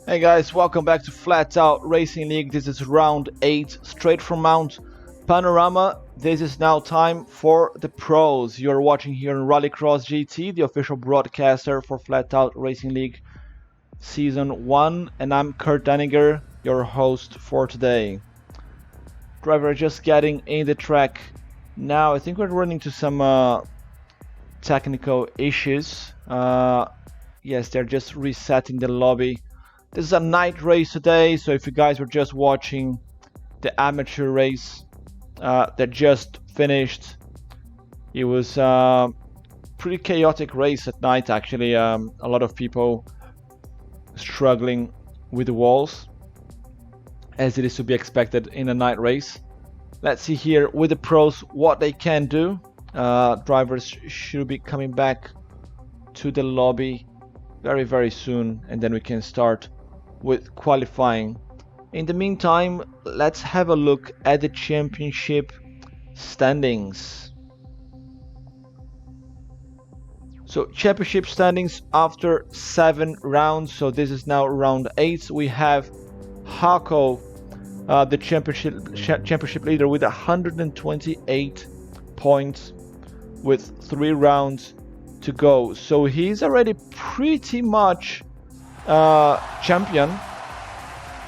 Hey guys, welcome back to Flatout Racing League. This is round 8, straight from Mount Panorama. This is now time for the pros. You're watching here on Rallycross GT, the official broadcaster for Flatout Racing League Season 1. And I'm Kurt Daniger, your host for today. Driver just getting in the track. Now I think we're running into some technical issues. Yes, they're just resetting the lobby. This is a night race today, so if you guys were just watching the amateur race that just finished, it was a pretty chaotic race at night actually. A lot of people struggling with the walls, as it is to be expected in a night race. Let's see here with the pros what they can do. Drivers should be coming back to the lobby very soon, and then we can start with qualifying. In the meantime, let's have a look at the championship standings. So championship standings after 7 rounds, so this is now round 8. We have Hako, the championship leader, with 128 points with 3 rounds to go. So he's already pretty much champion.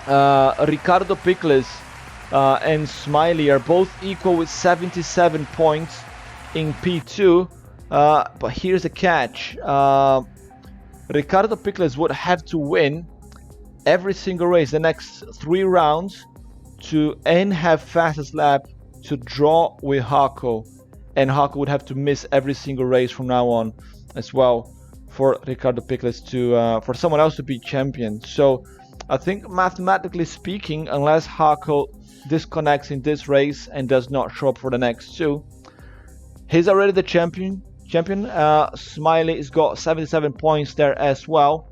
Ricardo Pickles and Smiley are both equal with 77 points in P2, but here's the catch. Ricardo Pickles would have to win every single race the next 3 rounds and have fastest lap to draw with Hako, and Hako would have to miss every single race from now on as well for Ricardo Pickles to for someone else to be champion. So I think mathematically speaking, unless Hako disconnects in this race and does not show up for the next 2, he's already the champion. Smiley has got 77 points there as well,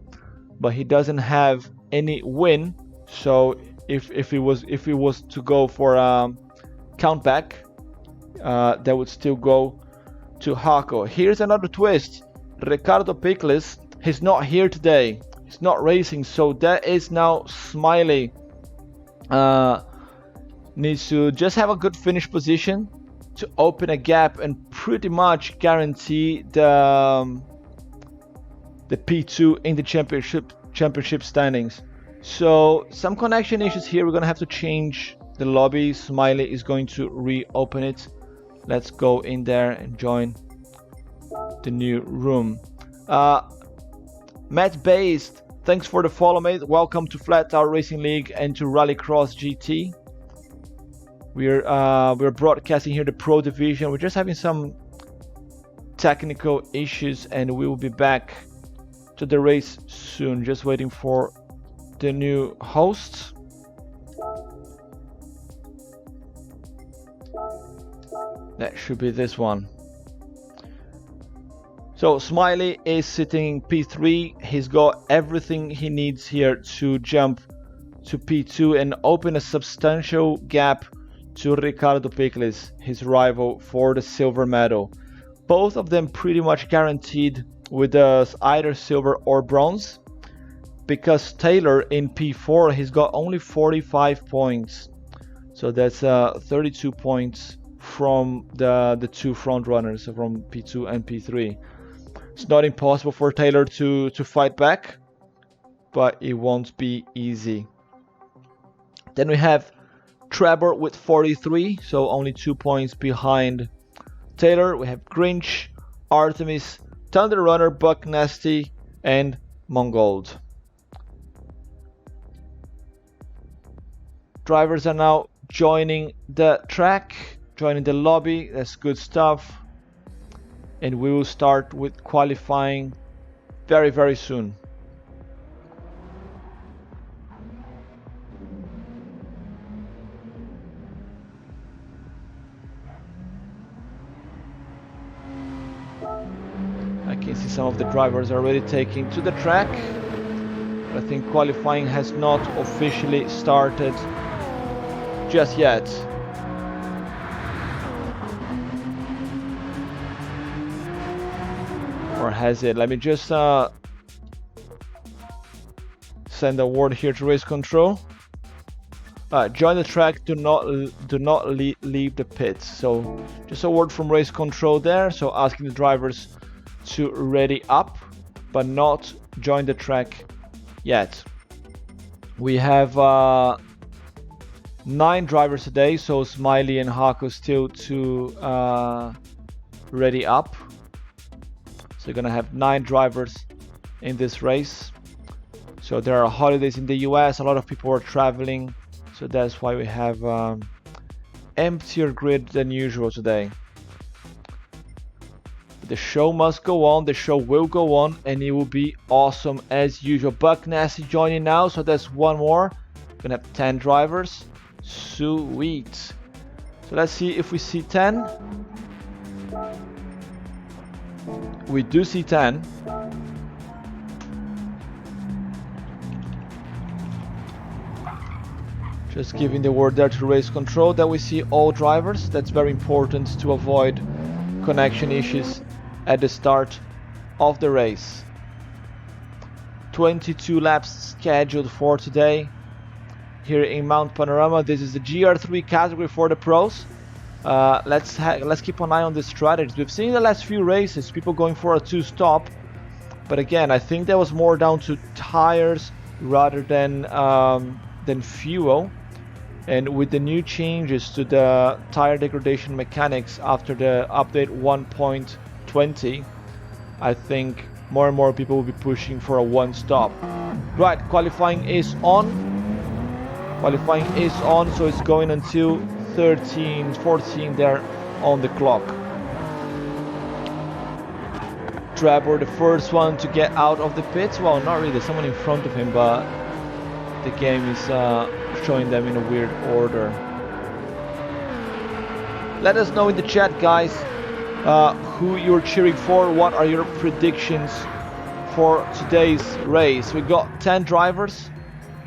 but he doesn't have any win. So if he was to go for count back, that would still go to Hako. Here's another twist. Ricardo Pickles, he's not here today. He's not racing, so that is now Smiley. Needs to just have a good finish position to open a gap and pretty much guarantee the P2 in the championship standings. So some connection issues here. We're gonna have to change the lobby. Smiley is going to reopen it. Let's go in there and join the new room. Matt Based, thanks for the follow, mate. Welcome to Flatout Racing League and to Rallycross GT. We're broadcasting here the Pro Division. We're just having some technical issues, and we will be back to the race soon. Just waiting for the new host. That should be this one. So Smiley is sitting in P3. He's got everything he needs here to jump to P2 and open a substantial gap to Ricardo Pickles, his rival for the silver medal. Both of them pretty much guaranteed with either silver or bronze, because Taylor in P4, he's got only 45 points. So that's 32 points from the 2 front runners, from P2 and P3. It's not impossible for Taylor to fight back, but it won't be easy. Then we have Trevor with 43, so only 2 points behind Taylor. We have Grinch, Artemis, Thunder Runner, Buck Nasty, and Mongold. Drivers are now joining the track, joining the lobby. That's good stuff. And we will start with qualifying very soon. I can see some of the drivers already taking to the track, but I think qualifying has not officially started just yet. Or has it? Let me just send a word here to race control. Join the track. Do not leave the pits. So just a word from race control there. So asking the drivers to ready up, but not join the track yet. We have 9 drivers today. So Smiley and Hako still to ready up. So you're gonna have 9 drivers in this race. So there are holidays in the US, a lot of people are traveling, so that's why we have emptier grid than usual today. The show must go on, the show will go on, and it will be awesome as usual. Buck Nasty joining now, so that's one more. We're gonna have 10 drivers. Sweet. So let's see if we see 10. We do see 10. Just giving the word there to race control that we see all drivers. That's very important to avoid connection issues at the start of the race. 22 laps scheduled for today here in Mount Panorama. This is the GR3 category for the pros. Let's keep an eye on the strategies. We've seen in the last few races people going for a 2-stop, but again, I think that was more down to tires rather than fuel. And with the new changes to the tire degradation mechanics after the update 1.20, I think more and more people will be pushing for a 1-stop. Right, qualifying is on. Qualifying is on, so it's going until 13, 14 there on the clock. Trevor, the first one to get out of the pits. Well, not really, there's someone in front of him, but the game is showing them in a weird order. Let us know in the chat, guys, who you're cheering for. What are your predictions for today's race? We got 10 drivers.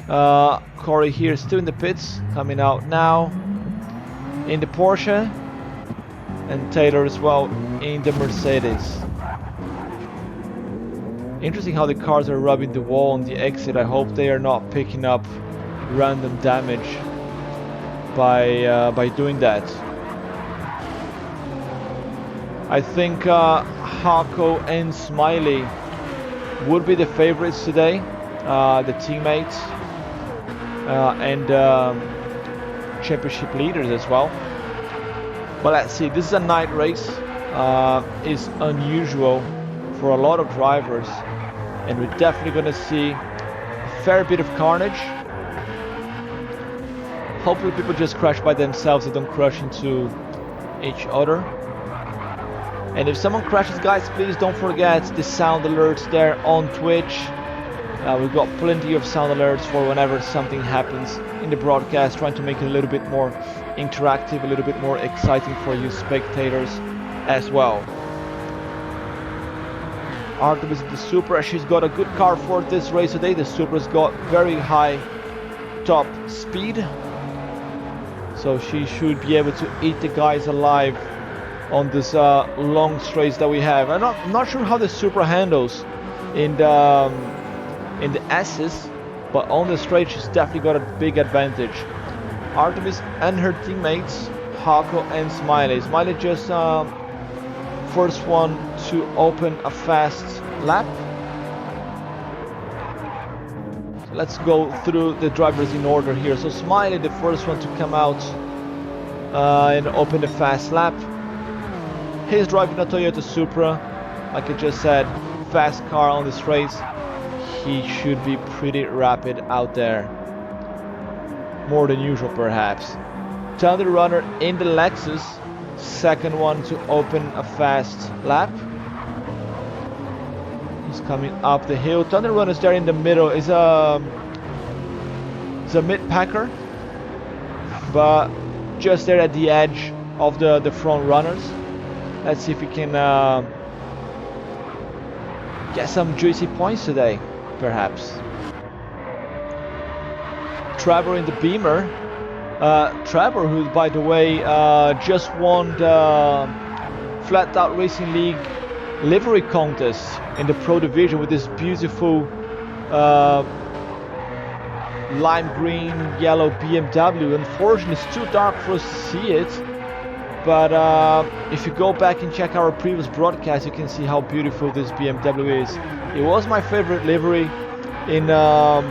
Corey here still in the pits, coming out now in the Porsche, and Taylor as well in the Mercedes. Interesting how the cars are rubbing the wall on the exit. I hope they are not picking up random damage by doing that. I think Hako and Smiley would be the favorites today, the teammates and championship leaders as well. But let's see, this is a night race. It's unusual for a lot of drivers, and we're definitely going to see a fair bit of carnage. Hopefully people just crash by themselves and don't crash into each other. And if someone crashes, guys, please don't forget the sound alerts there on Twitch. We've got plenty of sound alerts for whenever something happens in the broadcast, trying to make it a little bit more interactive, a little bit more exciting for you spectators as well. Artemis the Supra, she's got a good car for this race today. The Supra's got very high top speed, so she should be able to eat the guys alive on this long straight that we have. I'm not sure how the Supra handles in the S's, but on the straight she's definitely got a big advantage. Artemis and her teammates, Hako and Smiley. Smiley just first one to open a fast lap. So let's go through the drivers in order here. So Smiley, the first one to come out and open a fast lap. He's driving a Toyota Supra, like I just said, fast car on the straights. He should be pretty rapid out there, more than usual perhaps. Thunder Runner in the Lexus, second one to open a fast lap. He's coming up the hill. Thunder Runner's there in the middle. Is a mid-packer, but just there at the edge of the front runners. Let's see if we can get some juicy points today, perhaps. Trevor in the Beamer. Trevor, who, by the way, just won the Flatout Racing League livery contest in the Pro Division with this beautiful lime green, yellow BMW. Unfortunately, it's too dark for us to see it. But if you go back and check our previous broadcast, you can see how beautiful this BMW is. It was my favorite livery in the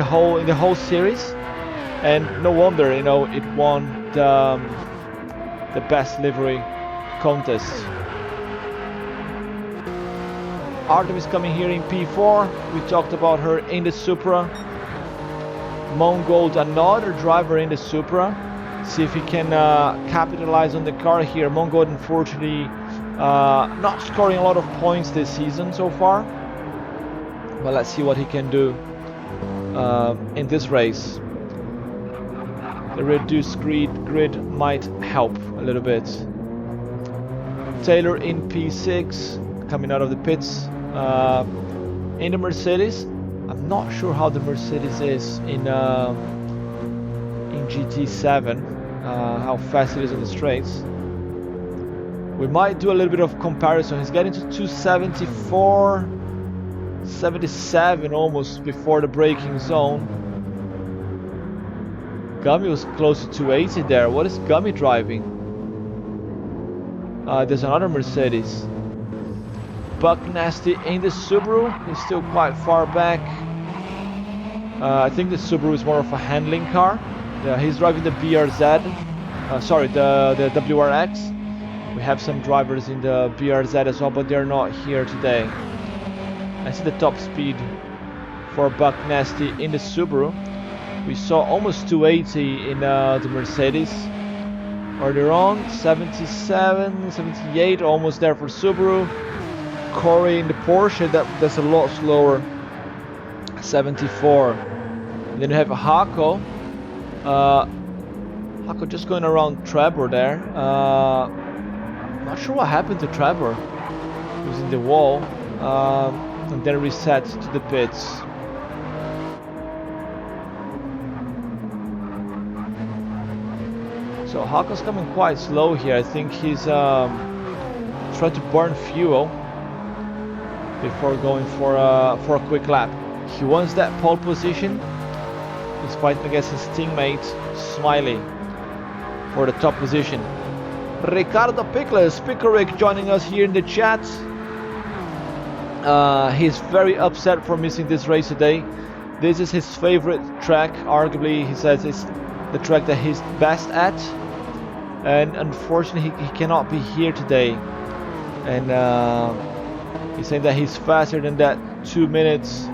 whole series, and no wonder, you know, it won the best livery contest. Artemis coming here in P4. We talked about her in the Supra. Mongold, another driver in the Supra. See if he can capitalize on the car here. Mongold, unfortunately, not scoring a lot of points this season so far. But let's see what he can do in this race. The reduced grid might help a little bit. Taylor in P6, coming out of the pits. In the Mercedes, I'm not sure how the Mercedes is in GT7, how fast it is on the straights. We might do a little bit of comparison. He's getting to 274, 77 almost before the braking zone. Gummy was close to 280 there. What is Gummy driving? There's another Mercedes. Buck Nasty in the Subaru. He's still quite far back. I think the Subaru is more of a handling car. Yeah, he's driving the BRZ. Sorry, the WRX. We have some drivers in the BRZ as well, but they're not here today. I see the top speed for Buck Nasty in the Subaru. We saw almost 280 in the Mercedes. Are they wrong? 77, 78, almost there for Subaru. Corey in the Porsche, that's a lot slower. 74. And then you have Hako. Hako just going around Trevor there. Not sure what happened to Trevor. He was in the wall. And then reset to the pits. So Hako's coming quite slow here. I think he's trying to burn fuel before going for a quick lap. He wants that pole position. He's fighting against his teammate Smiley for the top position. Ricardo Pickles, Pickerick, joining us here in the chat. He's very upset for missing this race today. This is his favorite track. Arguably, he says it's the track that he's best at. And unfortunately, he cannot be here today. And he's saying that he's faster than that 2 minutes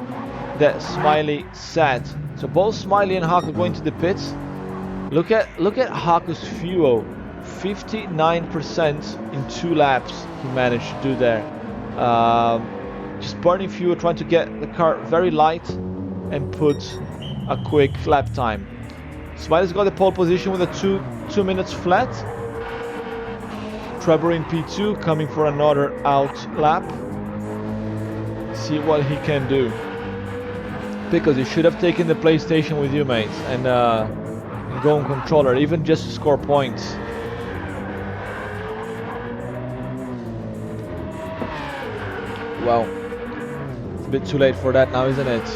that Smiley set. So both Smiley and Hako going to the pits. Look at Hako's fuel. 59% in 2 laps he managed to do there. Just burning fuel, trying to get the car very light and put a quick lap time. Smiley's got the pole position with a 2 minutes flat. Trevor in P2 coming for another out lap. See what he can do. Because you should have taken the PlayStation with you, mates, and go on controller, even just to score points. Well, it's a bit too late for that now, isn't it?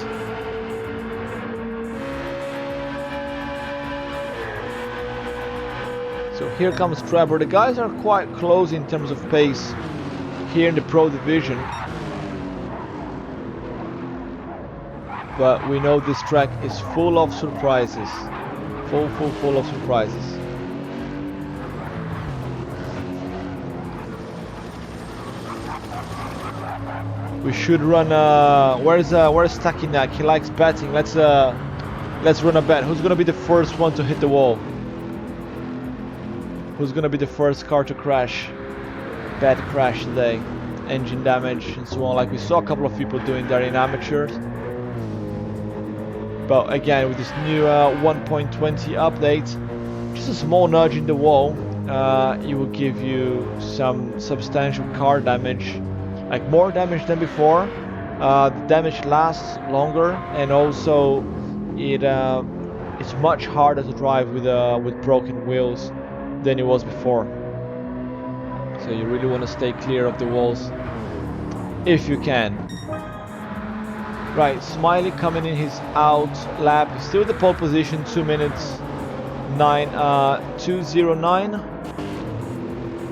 So here comes Trevor. The guys are quite close in terms of pace here in the Pro Division. But we know this track is full of surprises. Full of surprises. We should run. Where's Takinak? He likes betting. Let's run a bet. Who's gonna be the first one to hit the wall? Who's gonna be the first car to crash? Bad crash today. Engine damage and so on, like we saw a couple of people doing there in amateurs. But again, with this new 1.20 update, just a small nudge in the wall, it will give you some substantial car damage, like more damage than before. The damage lasts longer, and also it's much harder to drive with broken wheels than it was before. So you really want to stay clear of the walls if you can. Right, Smiley coming in his out lap, still the pole position, 2 minutes 2:09.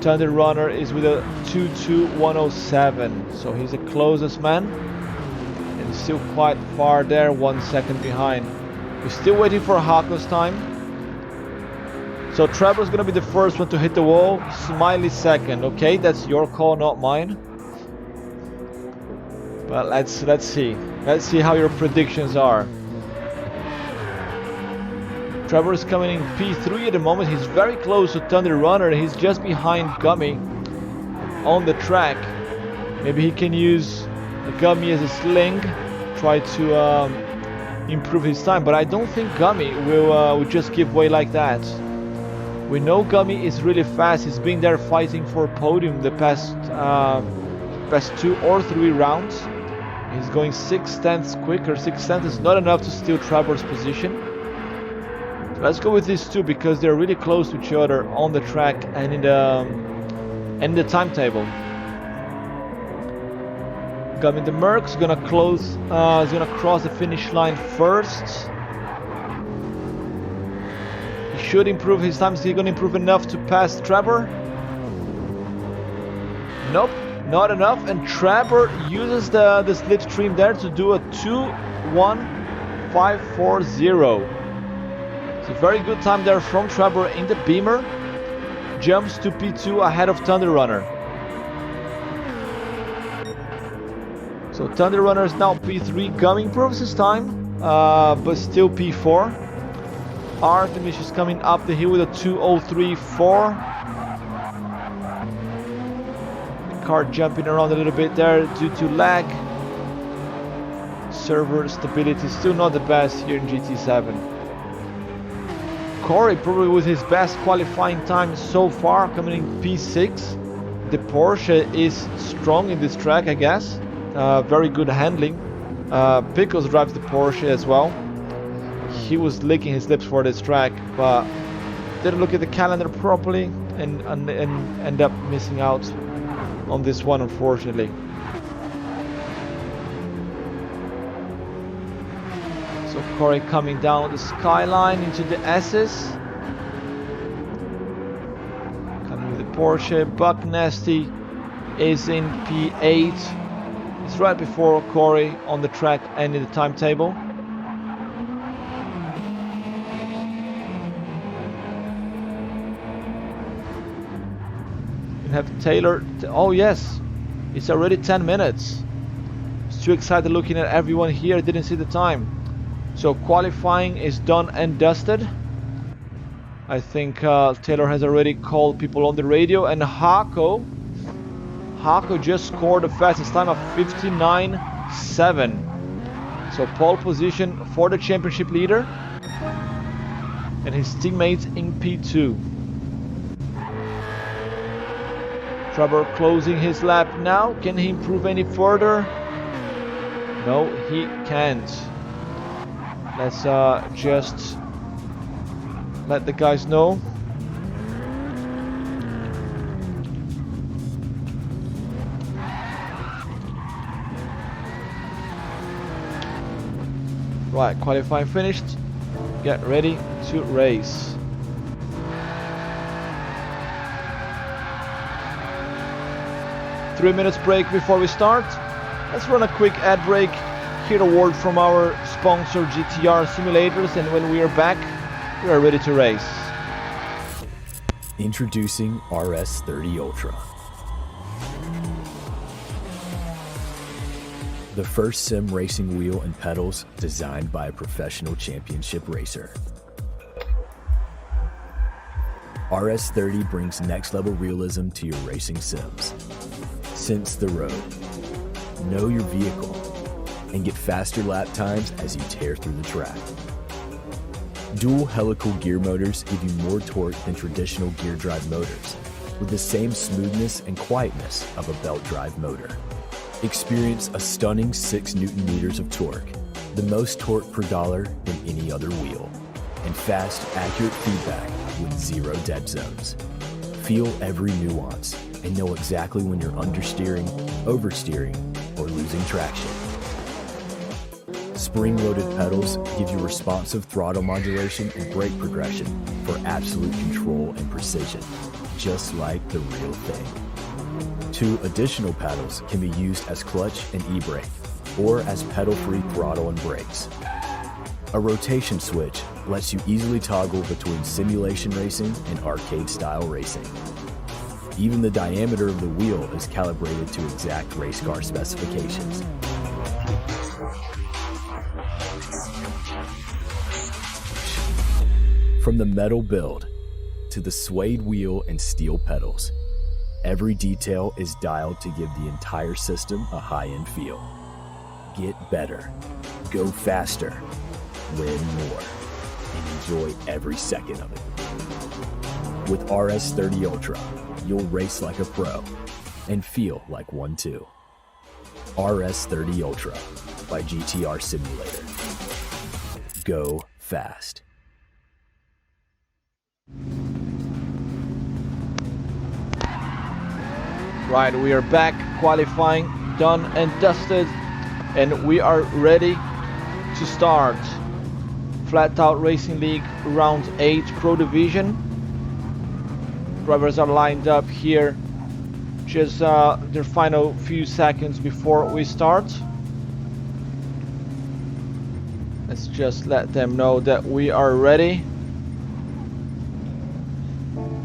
Thunder Runner is with a 2:21:07, so he's the closest man, and still quite far there, 1 second behind. We're still waiting for Hako's time. So Trevor's gonna be the first one to hit the wall, Smiley second. Okay, that's your call, not mine. But let's see. Let's see how your predictions are. Trevor is coming in P3 at the moment. He's very close to Thunder Runner. He's just behind Gummy on the track. Maybe he can use Gummy as a sling, try to improve his time. But I don't think Gummy will just give way like that. We know Gummy is really fast. He's been there fighting for podium the past 2 or 3 rounds. He's going 6/10 quicker. 6/10 is not enough to steal Trevor's position. Let's go with these two because they're really close to each other on the track and in the timetable. Gummy the Merc's gonna close. Is gonna cross the finish line first. He should improve his time. Is he gonna improve enough to pass Trevor? Nope. Not enough, and Trevor uses the slipstream there to do a 2:1:540. It's a very good time there from Trevor in the Beamer. Jumps to P2 ahead of Thunder Runner. So Thunder Runner is now P3. Gummy improves his time, but still P4. Artemis is coming up the hill with a 2:03:4. Car jumping around a little bit there due to lag. Server stability is still not the best here in GT7. Corey probably with his best qualifying time so far, coming in P6. The Porsche is strong in this track, I guess. Very good handling. Pickles drives the Porsche as well. He was licking his lips for this track, but didn't look at the calendar properly and end up missing out on this one, unfortunately. So Corey coming down the skyline into the S's. Coming with the Porsche. Buck Nasty is in P8. It's right before Corey on the track and in the timetable. Have Taylor. Oh yes, it's already 10 minutes. It's too excited looking at everyone here. Didn't see the time. So qualifying is done and dusted. I think Taylor has already called people on the radio, and Hako just scored the fastest time of 59.7. So pole position for the championship leader and his teammates in P2. Trevor closing his lap now. Can he improve any further? No, he can't. Let's just let the guys know. Right, qualifying finished. Get ready to race. Three-minute break before we start. Let's run a quick ad break. Hear a word from our sponsor GTR Simulators, and when we are back, we are ready to race. Introducing RS30 Ultra. The first sim racing wheel and pedals designed by a professional championship racer. RS30 brings next-level realism to your racing sims. Sense the road, know your vehicle, and get faster lap times as you tear through the track. Dual helical gear motors give you more torque than traditional gear drive motors, with the same smoothness and quietness of a belt drive motor. Experience a stunning 6 Newton meters of torque, the most torque per dollar than any other wheel, and fast, accurate feedback with 0 dead zones. Feel every nuance and know exactly when you're understeering, oversteering, or losing traction. spring-loaded pedals give you responsive throttle modulation and brake progression for absolute control and precision, just like the real thing. 2 additional paddles can be used as clutch and e-brake, or as pedal-free throttle and brakes. A rotation switch lets you easily toggle between simulation racing and arcade-style racing. Even the diameter of the wheel is calibrated to exact race car specifications. From the metal build to the suede wheel and steel pedals, every detail is dialed to give the entire system a high-end feel. Get better, go faster, win more, and enjoy every second of it. With RS30 Ultra, you'll race like a pro and feel like one too. RS30 Ultra by GTR Simulator. Go fast. Right, we are back, qualifying done and dusted, and we are ready to start. Flatout Racing League Round 8 Pro Division. Drivers are lined up here, just their final few seconds before we start. Let's just let them know that we are ready.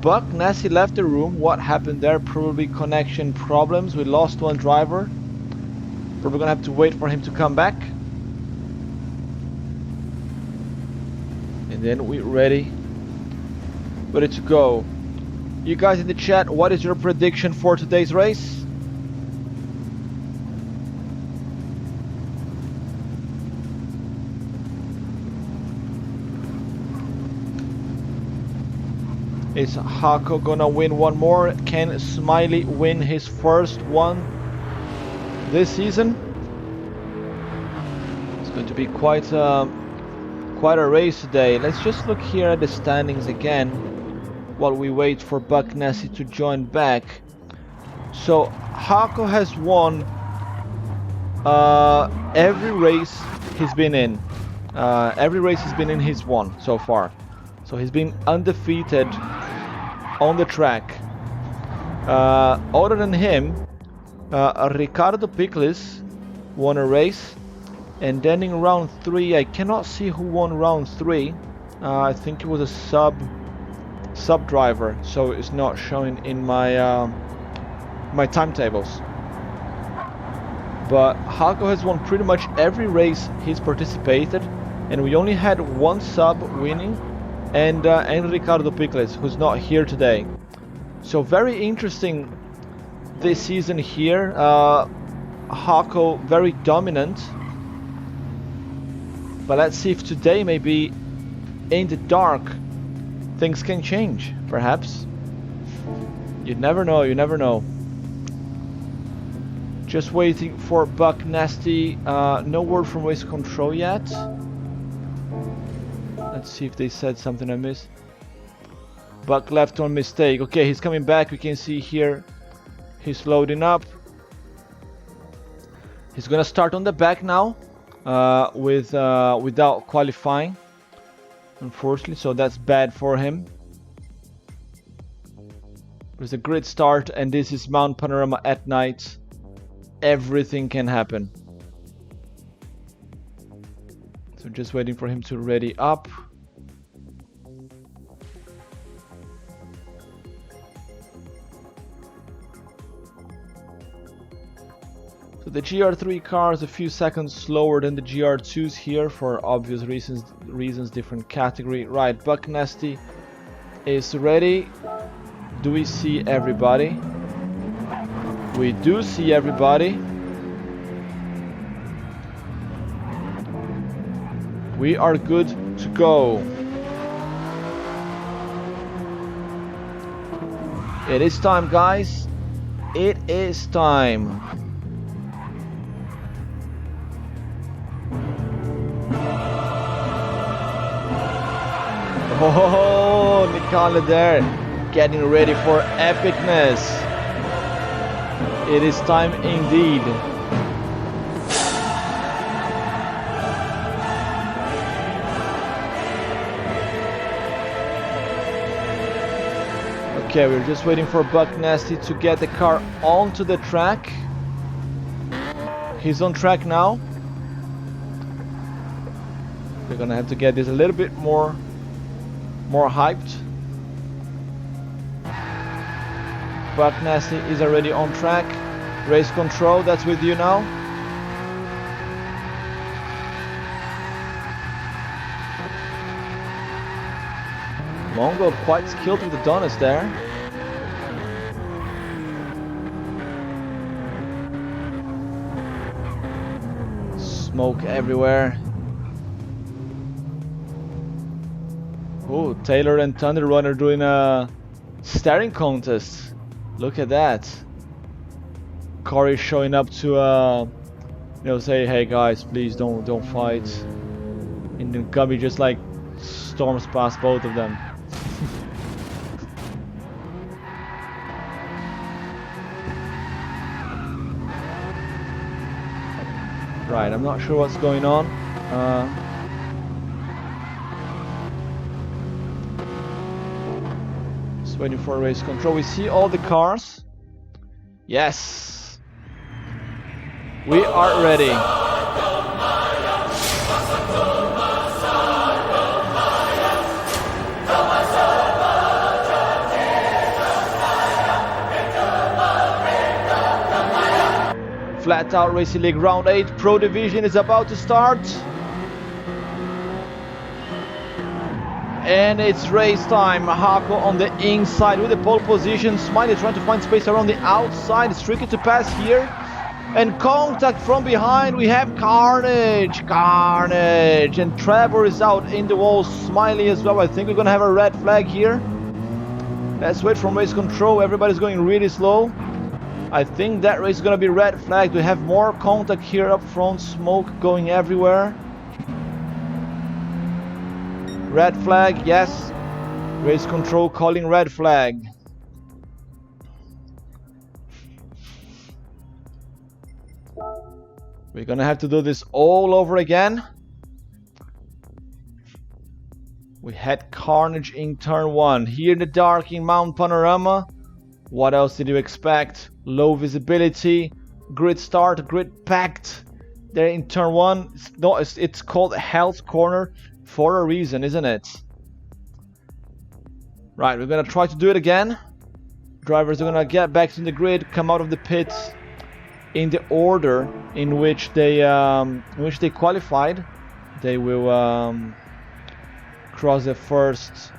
Buck Nasty left the room. What happened there? Probably connection problems. We lost one driver. Probably gonna have to wait for him to come back. And then we're ready to go. You guys in the chat, what is your prediction for today's race? Is Hako gonna win one more? Can Smiley win his first one this season? It's going to be quite a race today. Let's just look here at the standings again while we wait for Buck Nessie to join back. So Hako has won every race he's been in. Every race he's been in, he's won so far. So he's been undefeated on the track. Other than him, Ricardo Pickles won a race, and then in round 3, I cannot see who won round 3. I think it was a sub driver, so it's not showing in my my timetables. But Hako has won pretty much every race he's participated, and we only had one sub winning, and Ricardo Pickles, who's not here today. So very interesting this season here. Hako very dominant, but let's see if today maybe in the dark things can change, perhaps. You never know, you never know. Just waiting for Buck Nasty. No word from Race Control yet. Let's see if they said something I missed. Buck left on mistake. Okay, he's coming back. We can see here he's loading up. He's gonna start on the back now without qualifying, unfortunately, so that's bad for him. There's a great start, and this is Mount Panorama at night. Everything can happen. So just waiting for him to ready up. So the GR3 car is a few seconds slower than the GR2s here for obvious reasons, different category. Right, Buck Nasty is ready. Do we see everybody? We do see everybody. We are good to go. It is time, guys. It is time. Oh, Nicole there, getting ready for epicness. It is time indeed. Okay, we're just waiting for Buck Nasty to get the car onto the track. He's on track now. We're gonna have to get this a little bit more hyped. Buck Nasty is already on track. Race control, that's with you now. Mongo quite skilled with the donuts there. Smoke everywhere. Oh, Taylor and Thunder Runner doing a staring contest. Look at that. Corey showing up to say, hey guys, please don't fight. And then Gummy just like storms past both of them. Right, I'm not sure what's going on. Just waiting for race control. We see all the cars. Yes, we are ready. Flatout Racing League Round 8 Pro Division is about to start. And it's race time. Hako on the inside with the pole position. Smiley trying to find space around the outside. It's tricky to pass here. And contact from behind. We have Carnage. And Trevor is out in the wall. Smiley as well. I think we're going to have a red flag here. Let's wait from race control. Everybody's going really slow. I think that race is going to be red flagged. We have more contact here up front. Smoke going everywhere. Red flag, yes. Race control calling red flag. We're going to have to do this all over again. We had Carnage in turn 1. Here in the dark in Mount Panorama. What else did you expect? Low visibility, grid start, grid packed. There in turn 1. It's called Hell's Corner for a reason, isn't it? Right, we're gonna try to do it again. Drivers are gonna get back to the grid, come out of the pits in the order in which they qualified. They will cross the first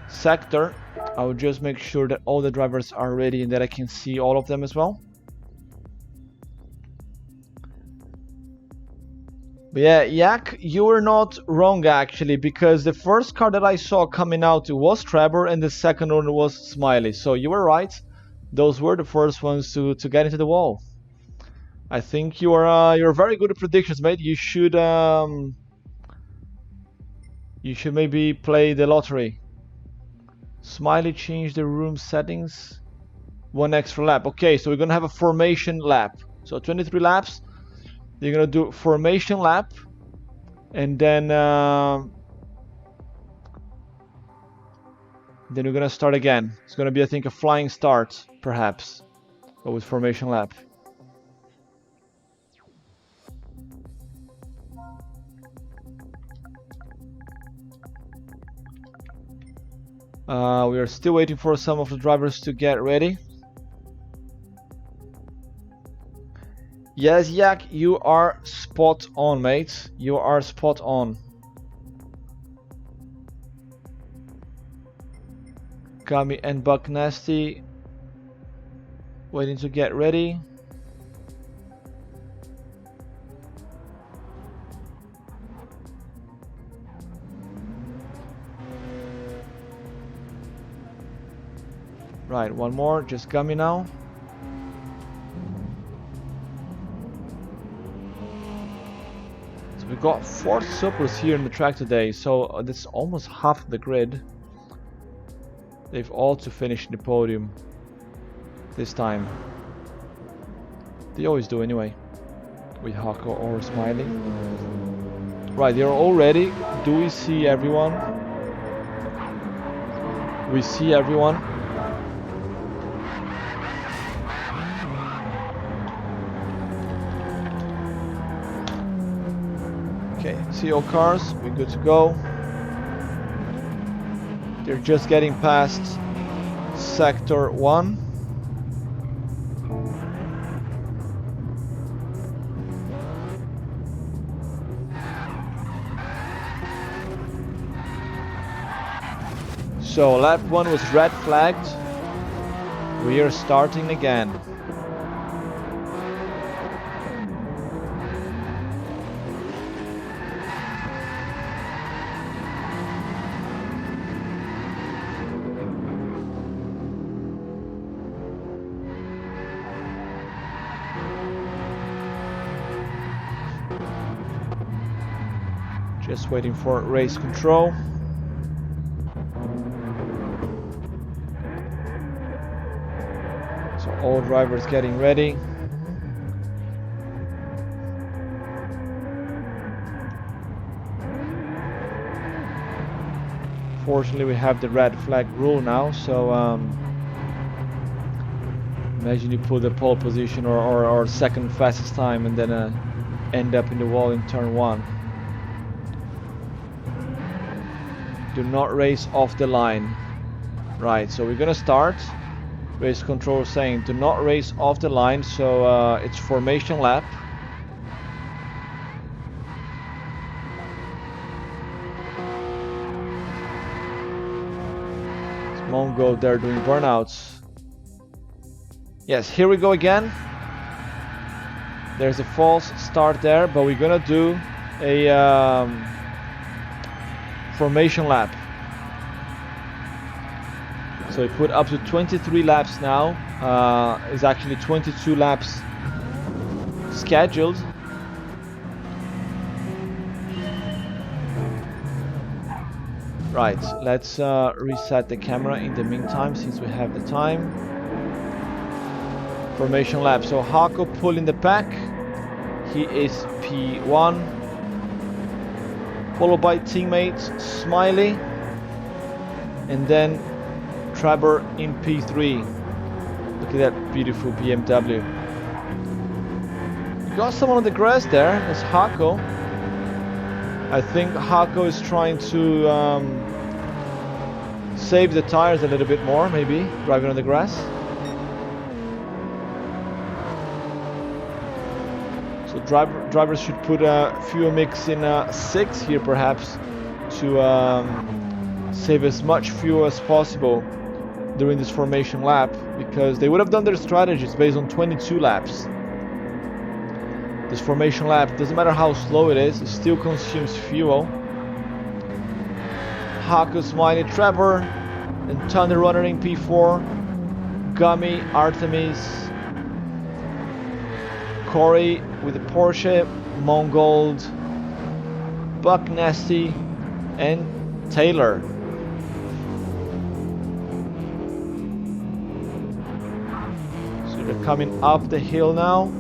sector. I will just make sure that all the drivers are ready and that I can see all of them as well. But yeah, Yak, you were not wrong actually, because the first car that I saw coming out was Trevor and the second one was Smiley. So you were right. Those were the first ones to get into the wall. I think you're very good at predictions, mate. You should maybe play the lottery. Smiley changed the room settings. 1 extra lap. Okay, so we're gonna have a formation lap. So 23 laps. You're gonna do formation lap, and then we're gonna start again. It's gonna be, I think, a flying start, perhaps, but with formation lap. We are still waiting for some of the drivers to get ready. Yes, Yak, you are spot on, mate. You are spot on. Kami and Buck Nasty waiting to get ready. Right, one more, just Gummy now. So we got 4 supers here in the track today, so that's almost half the grid. They've all to finish in the podium this time. They always do anyway, with Hako or Smiley. Right, they're all ready. Do we see everyone? We see everyone. TL cars, we're good to go. They're just getting past Sector 1. So lap 1 was red flagged. We are starting again. Just waiting for race control. So all drivers getting ready. Fortunately, we have the red flag rule now, so imagine you put the pole position or second fastest time and then end up in the wall in turn 1. Do not race off the line. Right, so we're gonna start. Race control saying do not race off the line, so it's formation lap. It's Mongo there doing burnouts. Yes, here we go again. There's a false start there, but we're gonna do a formation lap. So we put up to 23 laps now. Is actually 22 laps scheduled. Right, let's reset the camera in the meantime since we have the time. Formation lap. So Hako pulling the pack. He is P1. Followed by teammate Smiley. And then Trevor in P3. Look at that beautiful BMW. You got someone on the grass there. That's Hako. I think Hako is trying to save the tires a little bit more, maybe, driving on the grass. So drivers should put a fuel mix in 6 here perhaps to save as much fuel as possible during this formation lap, because they would have done their strategies based on 22 laps. This formation lap, doesn't matter how slow it is, it still consumes fuel. Hako, Smiley, Trevor, and Thunder Runner in P4. Gummy, Artemis, Corey with the Porsche, Mongold, Buck Nasty, and Taylor. So they're coming up the hill now.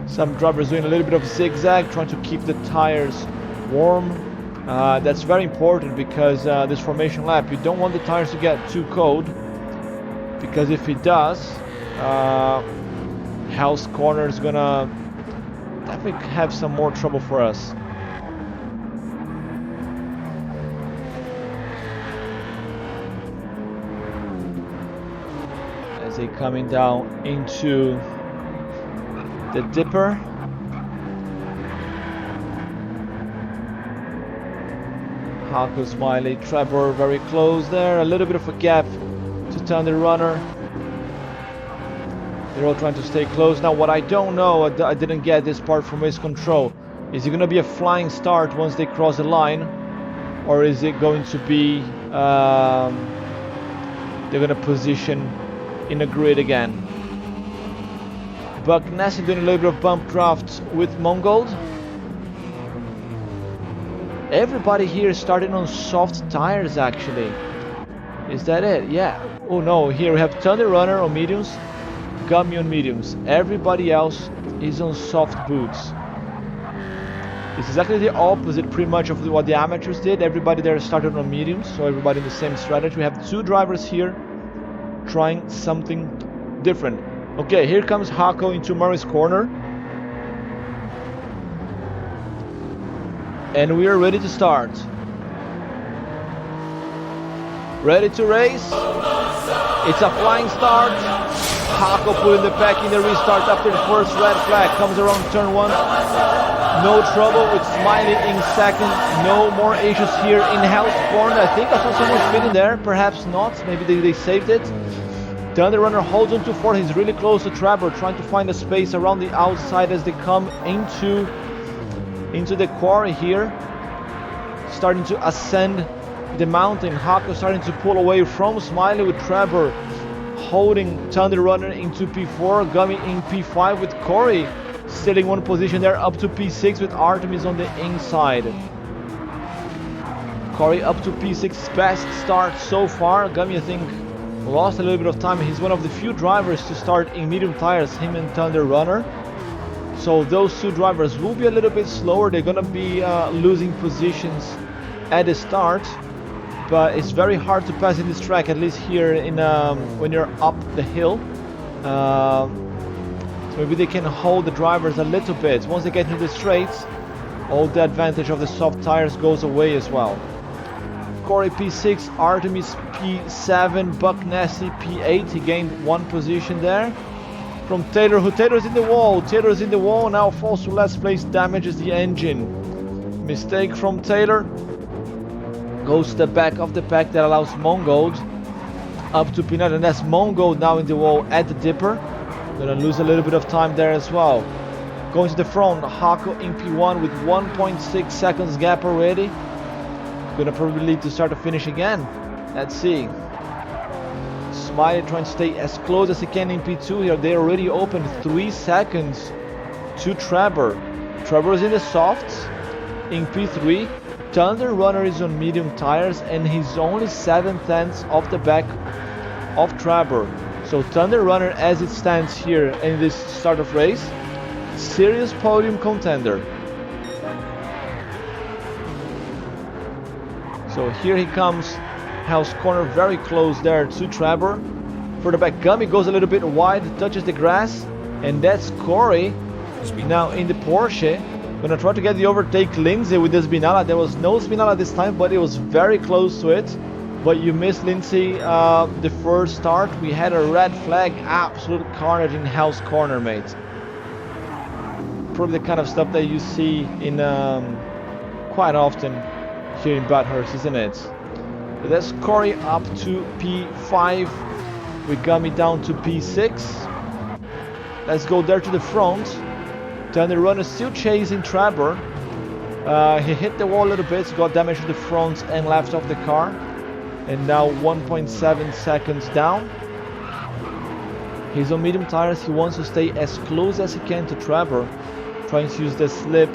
Some drivers doing a little bit of zigzag, trying to keep the tires warm. That's very important because this formation lap, you don't want the tires to get too cold, because if it does, Hell's Corner is gonna definitely have some more trouble for us. As they coming down into the dipper. Hako, Smiley, Trevor very close there. A little bit of a gap to Thunder Runner. They're all trying to stay close. Now what I don't know, I didn't get this part from race control. Is it going to be a flying start once they cross the line? Or is it going to be... they're going to position in a grid again? Buck Nasty doing a little bit of bump draft with Mongold. Everybody here is starting on soft tires actually. Is that it? Yeah. Oh no, here we have Thunder Runner on mediums, Gummy on mediums. Everybody else is on soft boots. It's exactly the opposite pretty much of what the amateurs did. Everybody there started on mediums, so everybody in the same strategy. We have 2 drivers here trying something different. Okay, here comes Hako into Murray's corner. And we are ready to start. Ready to race. It's a flying start. Hako putting the pack in the restart after the first red flag. Comes around turn 1. No trouble with Smiley in second. No more issues here in House Corner. I think I saw someone spinning there. Perhaps not. Maybe they saved it. Thunder Runner holds on to 4. He's really close to Trevor, trying to find a space around the outside as they come into the quarry here. Starting to ascend the mountain. Hako starting to pull away from Smiley with Trevor holding Thunder Runner into P4. Gummy in P5 with Corey stealing one position there up to P6 with Artemis on the inside. Corey up to P6, best start so far. Gummy, I think, lost a little bit of time. He's one of the few drivers to start in medium tires, him and Thunder Runner. So those two drivers will be a little bit slower. They're gonna be losing positions at the start, but it's very hard to pass in this track, at least here in when you're up the hill. So maybe they can hold the drivers a little bit. Once they get into the straights, all the advantage of the soft tires goes away as well. Corey P6, Artemis P7, Buck Nasty P8. He gained one position there. From Taylor, Taylor's in the wall. Taylor's in the wall, now falls to last place, damages the engine. Mistake from Taylor. Goes to the back of the pack that allows Mongold up to P9, and that's Mongold now in the wall at the dipper. Gonna lose a little bit of time there as well. Going to the front, Hako in P1 with 1.6 seconds gap already. Gonna probably lead to start to finish again. Let's see. Smiley trying to stay as close as he can in P2 here. They already opened 3 seconds to Trevor. Trevor's in the softs in P3. Thunder Runner is on medium tires and he's only 7/10 off the back of Trevor. So Thunder Runner, as it stands here in this start of race, serious podium contender. So here he comes, House Corner, very close there to Trevor. For the back, Gummy goes a little bit wide, touches the grass, and that's Corey now in the Porsche. Gonna try to get the overtake Lindsay with the Spinala. There was no Spinala this time, but it was very close to it. But you missed Lindsay the first start. We had a red flag, absolute carnage in House Corner, mate. Probably the kind of stuff that you see in quite often here in Bathurst, isn't it? But that's Corey up to P5 with Gummy down to P6. Let's go there to the front. Thunder Runner still chasing Trevor. He hit the wall a little bit, got damage to the front and left of the car. And now 1.7 seconds down. He's on medium tires. He wants to stay as close as he can to Trevor, trying to use the slip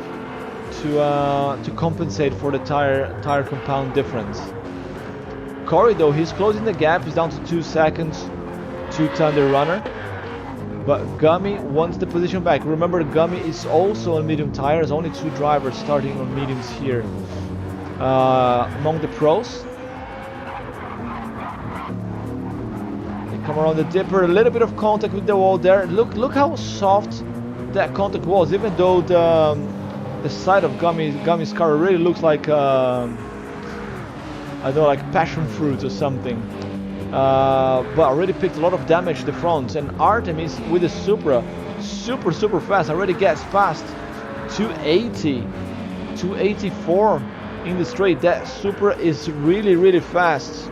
to compensate for the tire compound difference. Corey though, he's closing the gap. He's down to 2 seconds to Thunder Runner. But Gummy wants the position back. Remember, Gummy is also on medium tires. Only 2 drivers starting on mediums here among the pros. They come around the dipper. A little bit of contact with the wall there. Look how soft that contact was. Even though the side of Gummy's car really looks like I don't know, like passion fruit or something. But already picked a lot of damage to the front. And Artemis with the Supra, super fast, already gets past 280, 284 in the straight. That Supra is really fast.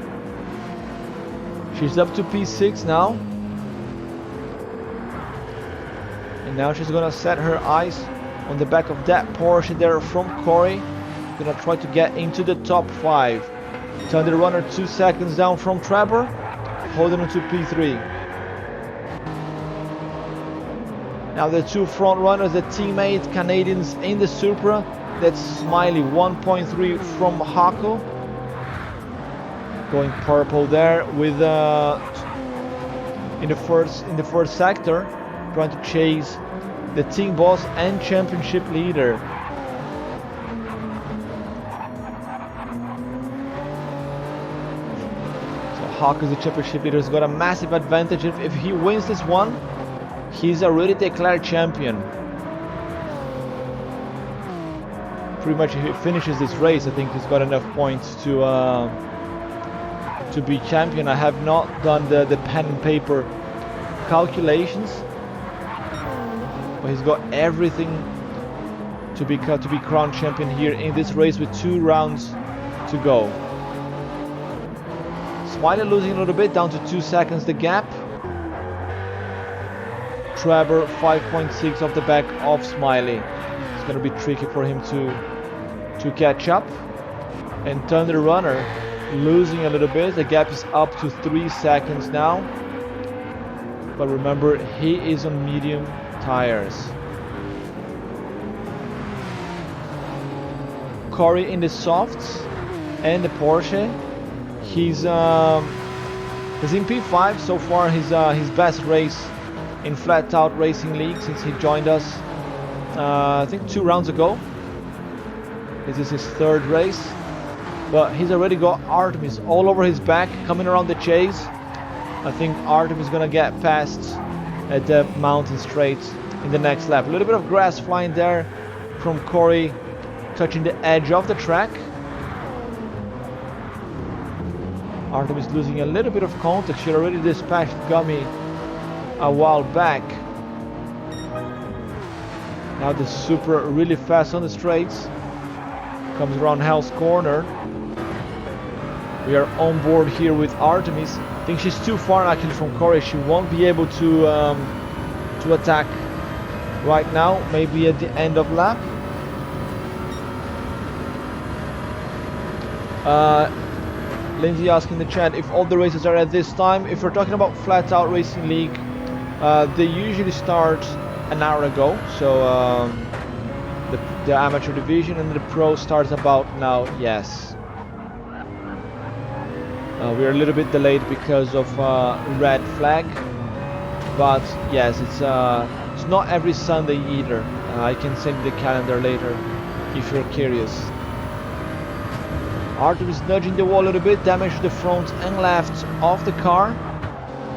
She's up to P6 now. And now she's gonna set her eyes on the back of that Porsche there from Corey. Gonna try to get into the top 5. Thunder Runner 2 seconds down from Trevor, holding on to P3. Now the 2 front runners, the teammate Canadians in the Supra. That's Smiley 1.3 from Hako. Going purple there with in the first sector, trying to chase the team boss and championship leader. Hawk is the championship leader. He's got a massive advantage. If he wins this one, he's already declared champion. Pretty much if he finishes this race, I think he's got enough points to be champion. I have not done the pen and paper calculations, but he's got everything to be crowned champion here in this race with 2 rounds to go. Smiley losing a little bit, down to 2 seconds the gap. Trevor 5.6 off the back of Smiley. It's going to be tricky for him to catch up. And Thunder Runner losing a little bit. The gap is up to 3 seconds now. But remember, he is on medium tires. Corey in the softs and the Porsche. He's in P5 so far. His best race in Flatout Racing League since he joined us. I think 2 rounds ago. This is his 3rd race, but he's already got Artemis all over his back coming around the chase. I think Artemis is gonna get past at the mountain straight in the next lap. A little bit of grass flying there from Corey, touching the edge of the track. Artemis losing a little bit of contact. She already dispatched Gummy a while back. Now the Supra really fast on the straights. Comes around Hell's Corner. We are on board here with Artemis. I think she's too far actually from Corey. She won't be able to attack right now. Maybe at the end of lap. Lindsay asking in the chat if all the races are at this time. If we're talking about Flatout Racing League, they usually start an hour ago. So the amateur division and the pro starts about now. Yes, we're a little bit delayed because of red flag, but yes, it's not every Sunday either. I can send you the calendar later if you're curious. Artemis nudging the wall a little bit, damage to the front and left of the car.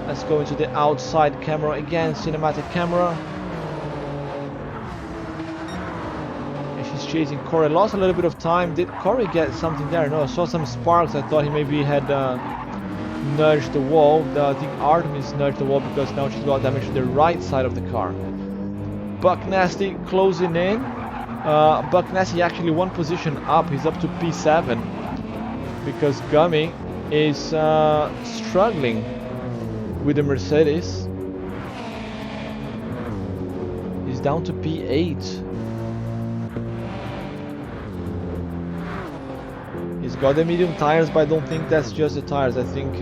Let's go into the outside camera again, cinematic camera. She's chasing Corey. Lost a little bit of time. Did Corey get something there? No, I saw some sparks. I thought he maybe had nudged the wall. I think Artemis nudged the wall because now she's got damage to the right side of the car. Buck Nasty closing in. Buck Nasty actually 1 position up. He's up to P7 because Gummy is struggling with the Mercedes. He's down to P8. He's got the medium tires, but I don't think that's just the tires. I think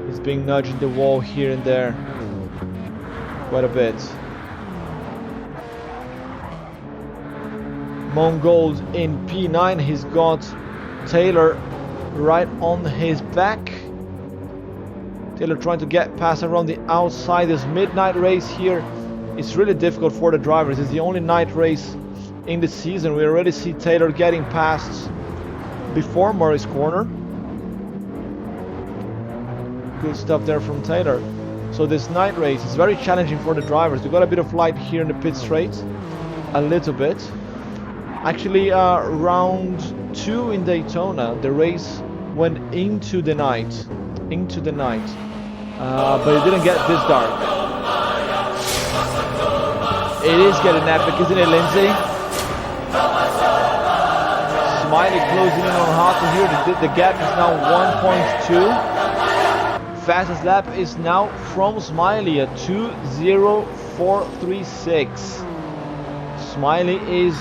he's being nudging the wall here and there quite a bit. Mongold in P9. He's got Taylor right on his back. Taylor trying to get past around the outside. This midnight race here is really difficult for the drivers. It's the only night race in the season. We already see Taylor getting past before Murray's corner. Good stuff there from Taylor. So this night race is very challenging for the drivers. We got a bit of light here in the pit straight, a little bit. Actually, round 2 in Daytona, the race went into the night, but it didn't get this dark. It is getting epic, isn't it, Lindsay? Smiley closing in on Hawker here. The gap is now 1.2. Fastest lap is now from Smiley at 2:04.36. Smiley is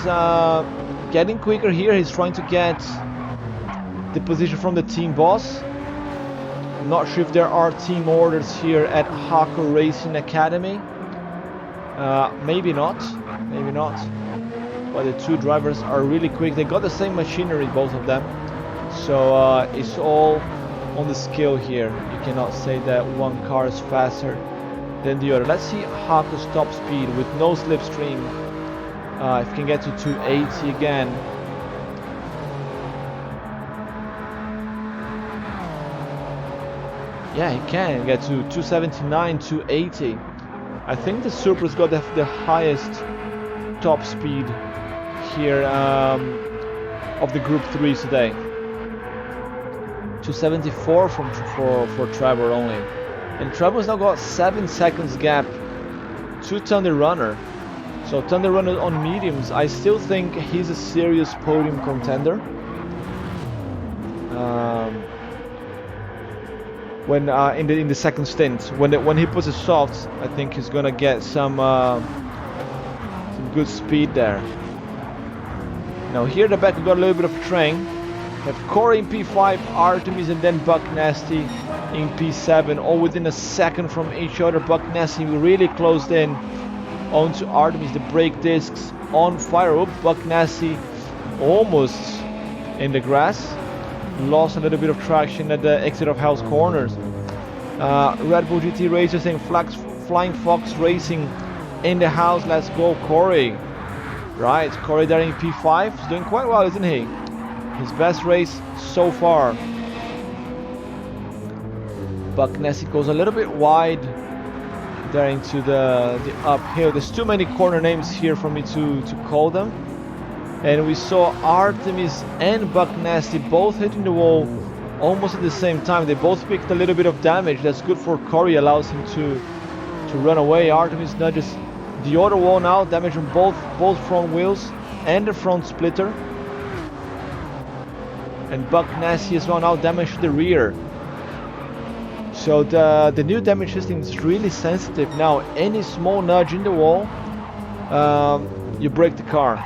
getting quicker here. He's trying to get the position from the team boss. I'm not sure if there are team orders here at Hawker Racing Academy. Maybe not. But the 2 drivers are really quick. They got the same machinery, both of them. So it's all on the skill here. You cannot say that one car is faster than the other. Let's see Hawker's top speed with no slipstream. If you can get to 280 again. Yeah, he can get to 279, 280. I think the Supra's got the highest top speed here of the Group 3s today. 274 for Trevor only. And Trevor's now got 7 seconds gap to Thunder Runner. So Thunder Runner on mediums, I still think he's a serious podium contender. When in the second stint, when he puts his softs, I think he's gonna get some good speed there. Now here at the back we got a little bit of train. We have Corey in P5, Artemis, and then Buck Nasty in P7, all within a second from each other. Buck Nasty really closed in onto Artemis. The brake discs on fire. Oop, Buck Nasty almost in the grass. Lost a little bit of traction at the exit of Hell's Corners. Red Bull GT Racers saying Flying Fox Racing in the house. Let's go, Corey. Right, Corey there in P5. He's doing quite well, isn't he? His best race so far. Buck Nasty goes a little bit wide there into the uphill. There's too many corner names here for me to call them. And we saw Artemis and Buck Nasty both hitting the wall almost at the same time. They both picked a little bit of damage. That's good for Corey, allows him to run away. Artemis nudges the other wall now, damage on both front wheels and the front splitter. And Buck Nasty as well now damage to the rear. So the new damage system is really sensitive now. Any small nudge in the wall, you break the car.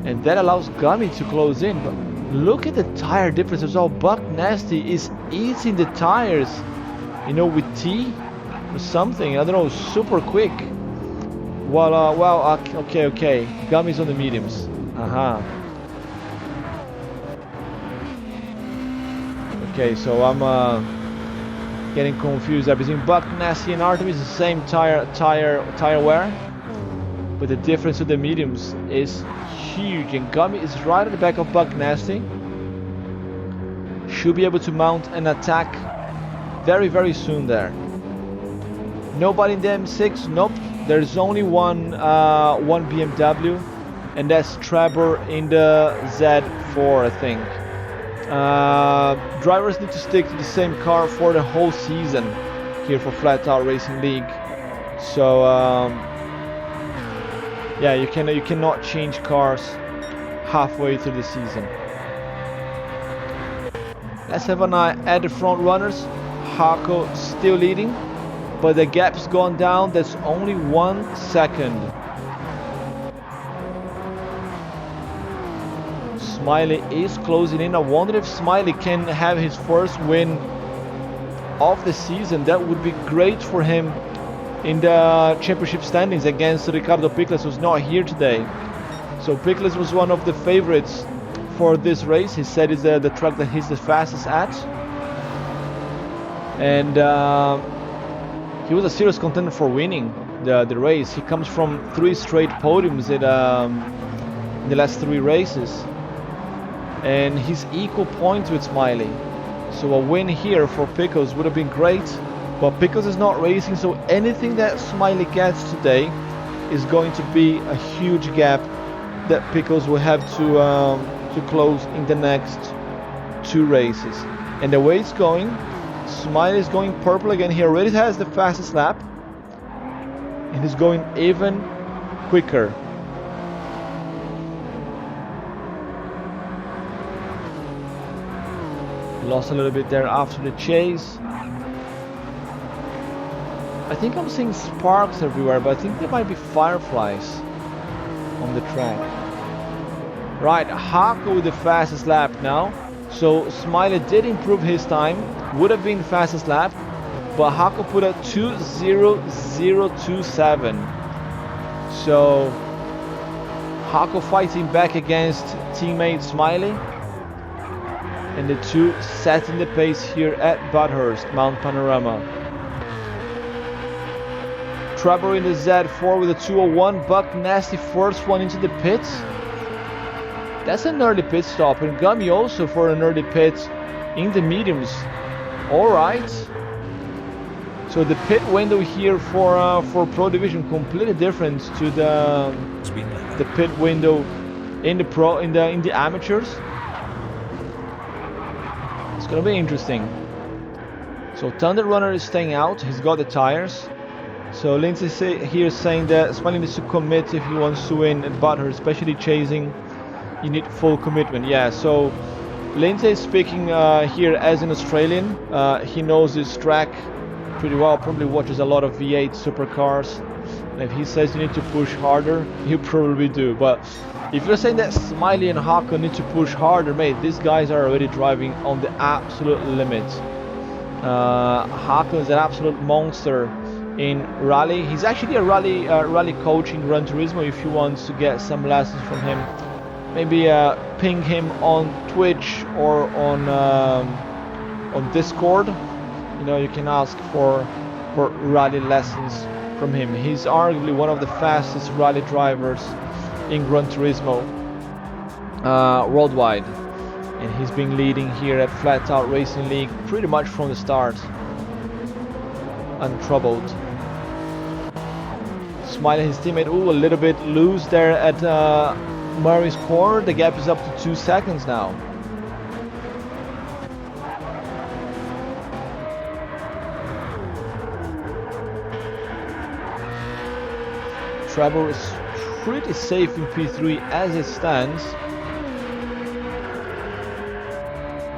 And that allows Gummy to close in. But look at the tire difference as well. Buck Nasty is eating the tires, you know, with tea or something. I don't know, super quick. Well, okay. Gummy's on the mediums. Okay, so I'm getting confused there between Buck Nasty and Artemis. The same tire wear, but the difference with the mediums is huge. And Gummy is right at the back of Buck Nasty. Should be able to mount an attack very, very soon there. Nobody in the M6. Nope. There's only one BMW, and that's Trevor in the Z4, I think. Drivers need to stick to the same car for the whole season here for Flatout Racing League. So yeah, you cannot change cars halfway through the season. Let's have an eye at the front runners. Hako still leading, but the gap's gone down. That's only 1 second. Smiley is closing in. I wonder if Smiley can have his first win of the season. That would be great for him in the championship standings against Ricardo Pickles, who's not here today. So Pickles was one of the favorites for this race. He said it's the track that he's the fastest at. And he was a serious contender for winning the race. He comes from 3 straight podiums in the last 3 races. And he's equal points with Smiley. So a win here for Pickles would have been great. But Pickles is not racing, so anything that Smiley gets today is going to be a huge gap that Pickles will have to close in the next 2 races. And the way it's going, Smiley is going purple again. He already has the fastest lap, and he's going even quicker. Lost a little bit there after the chase. I think I'm seeing sparks everywhere, but I think there might be fireflies on the track. Right, Hako with the fastest lap now. So Smiley did improve his time, would have been the fastest lap, but Hako put a 2:00.27. So Hako fighting back against teammate Smiley. And the two setting the pace here at Bathurst, Mount Panorama. Trevor in the Z4 with a 2:01. Buck Nasty first one into the pits. That's an early pit stop. And Gummy also for an early pit in the mediums. All right. So the pit window here for Pro Division completely different to the pit window in the amateurs. It's gonna be interesting. So Thunder Runner is staying out. He's got the tires. So Lindsay here saying that Smiley needs to commit if he wants to win at Butthurt, especially chasing. You need full commitment. Yeah. So Lindsay is speaking here as an Australian. He knows this track pretty well. Probably watches a lot of V8 supercars. And if he says you need to push harder, you probably do. But if you're saying that Smiley and Hako need to push harder, mate, these guys are already driving on the absolute limit. Hako is an absolute monster in rally. He's actually a rally coach in Gran Turismo. If you want to get some lessons from him, maybe ping him on Twitch or on Discord. You know, you can ask for rally lessons from him. He's arguably one of the fastest rally drivers in Gran Turismo worldwide, and he's been leading here at Flatout Racing League pretty much from the start, untroubled. Smiley and his teammate, a little bit loose there at Murray's corner. The gap is up to 2 seconds now. Trevor is pretty safe in P3 as it stands,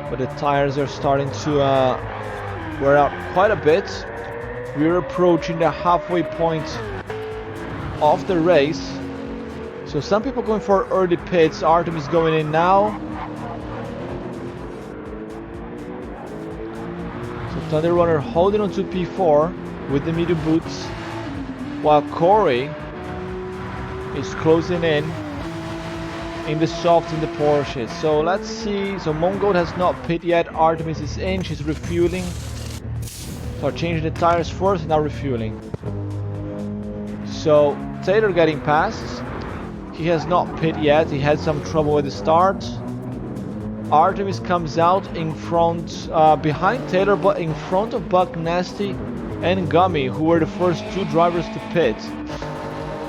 but the tires are starting to wear out quite a bit. We're approaching the halfway point of the race, so some people going for early pits. Artemis going in now. So Thunder Runner holding on to P4 with the medium boots, while Corey is closing in the soft in the Porsche. So let's see. So Mongold has not pit yet. Artemis is in. She's refueling. So changing the tires first, now refueling. So Taylor getting past. He has not pit yet. He had some trouble with the start. Artemis comes out in front, behind Taylor, but in front of Buck Nasty and Gummy, who were the first two drivers to pit.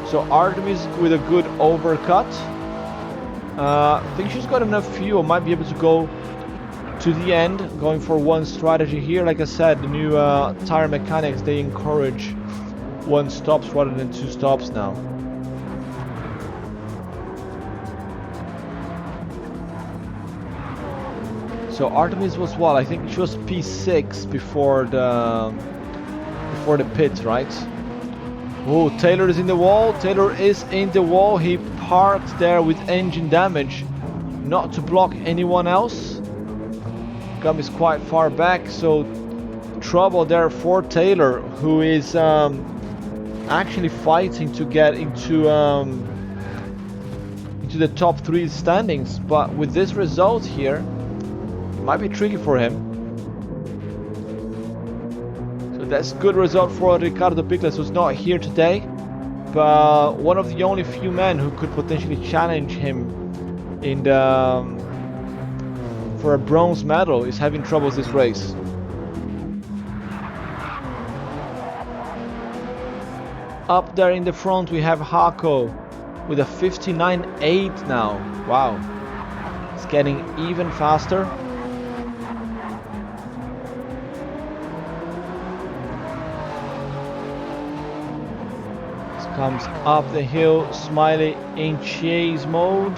So Artemis with a good overcut. I think she's got enough fuel, might be able to go to the end, going for one strategy here. Like I said, the new tire mechanics, they encourage one stops rather than two stops now. So Artemis was what? I think she was P6 before the pit, right? Oh, Taylor is in the wall. Taylor is in the wall. He parked there with engine damage, not to block anyone else. Gum is quite far back, so trouble there for Taylor, who is actually fighting to get into the top 3 standings. But with this result here, it might be tricky for him. That's a good result for Ricardo Picles, who's not here today, but one of the only few men who could potentially challenge him in for a bronze medal is having troubles this race. Up there in the front we have Hako with a 59.8 now. Wow, it's getting even faster. Comes up the hill, Smiley in chase mode.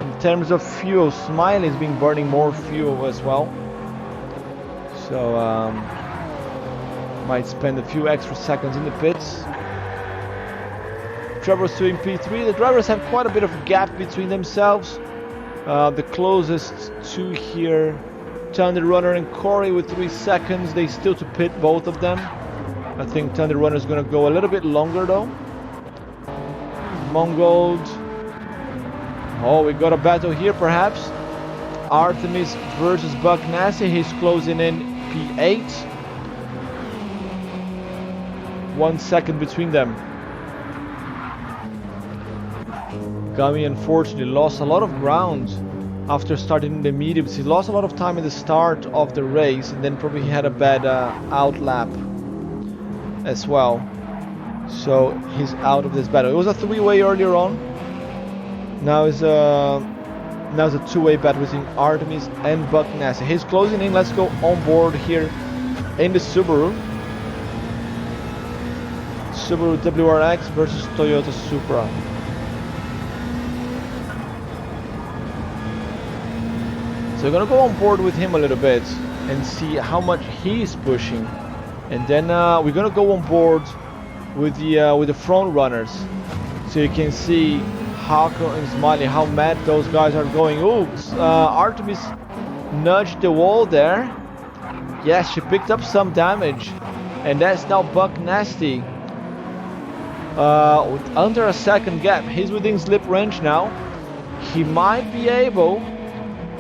In terms of fuel, Smiley's been burning more fuel as well, so might spend a few extra seconds in the pits. Trevor's still in P3. The drivers have quite a bit of a gap between themselves. The closest two here, Thunder Runner and Corey with 3 seconds. They still to pit, both of them. I think Thunder Runner is going to go a little bit longer though. Mongold. Oh, we got a battle here perhaps. Artemis versus Buck Nasty. He's closing in P8. 1 second between them. Gummy unfortunately lost a lot of ground after starting in the mediums. He lost a lot of time at the start of the race, and then probably he had a bad out lap as well. So he's out of this battle. It was a three-way earlier on. Now it's a two-way battle between Artemis and Buck Nasty. He's closing in. Let's go on board here in the Subaru. Subaru WRX versus Toyota Supra. So we're gonna go on board with him a little bit and see how much he's pushing, and then we're gonna go on board with the front runners, so you can see Hako and Smiley how mad those guys are going. Oops, Artemis nudged the wall there. Yes, she picked up some damage, and that's now Buck Nasty. Under a second gap, he's within slip range now. He might be able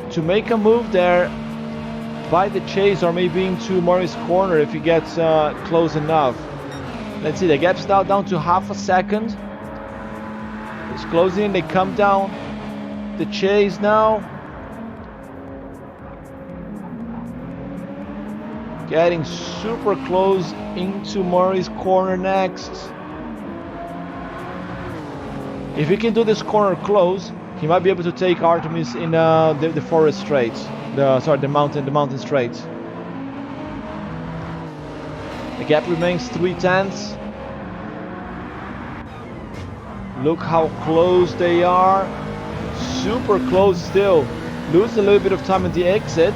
to make a move there by the chase, or maybe into Murray's corner if he gets close enough. Let's see, the gap's now down to half a second. It's closing in, they come down the chase now. Getting super close into Murray's corner next. If he can do this corner close, he might be able to take Artemis in the forest straight. The mountain straight. The gap remains 3/10. Look how close they are. Super close still. Lose a little bit of time at the exit.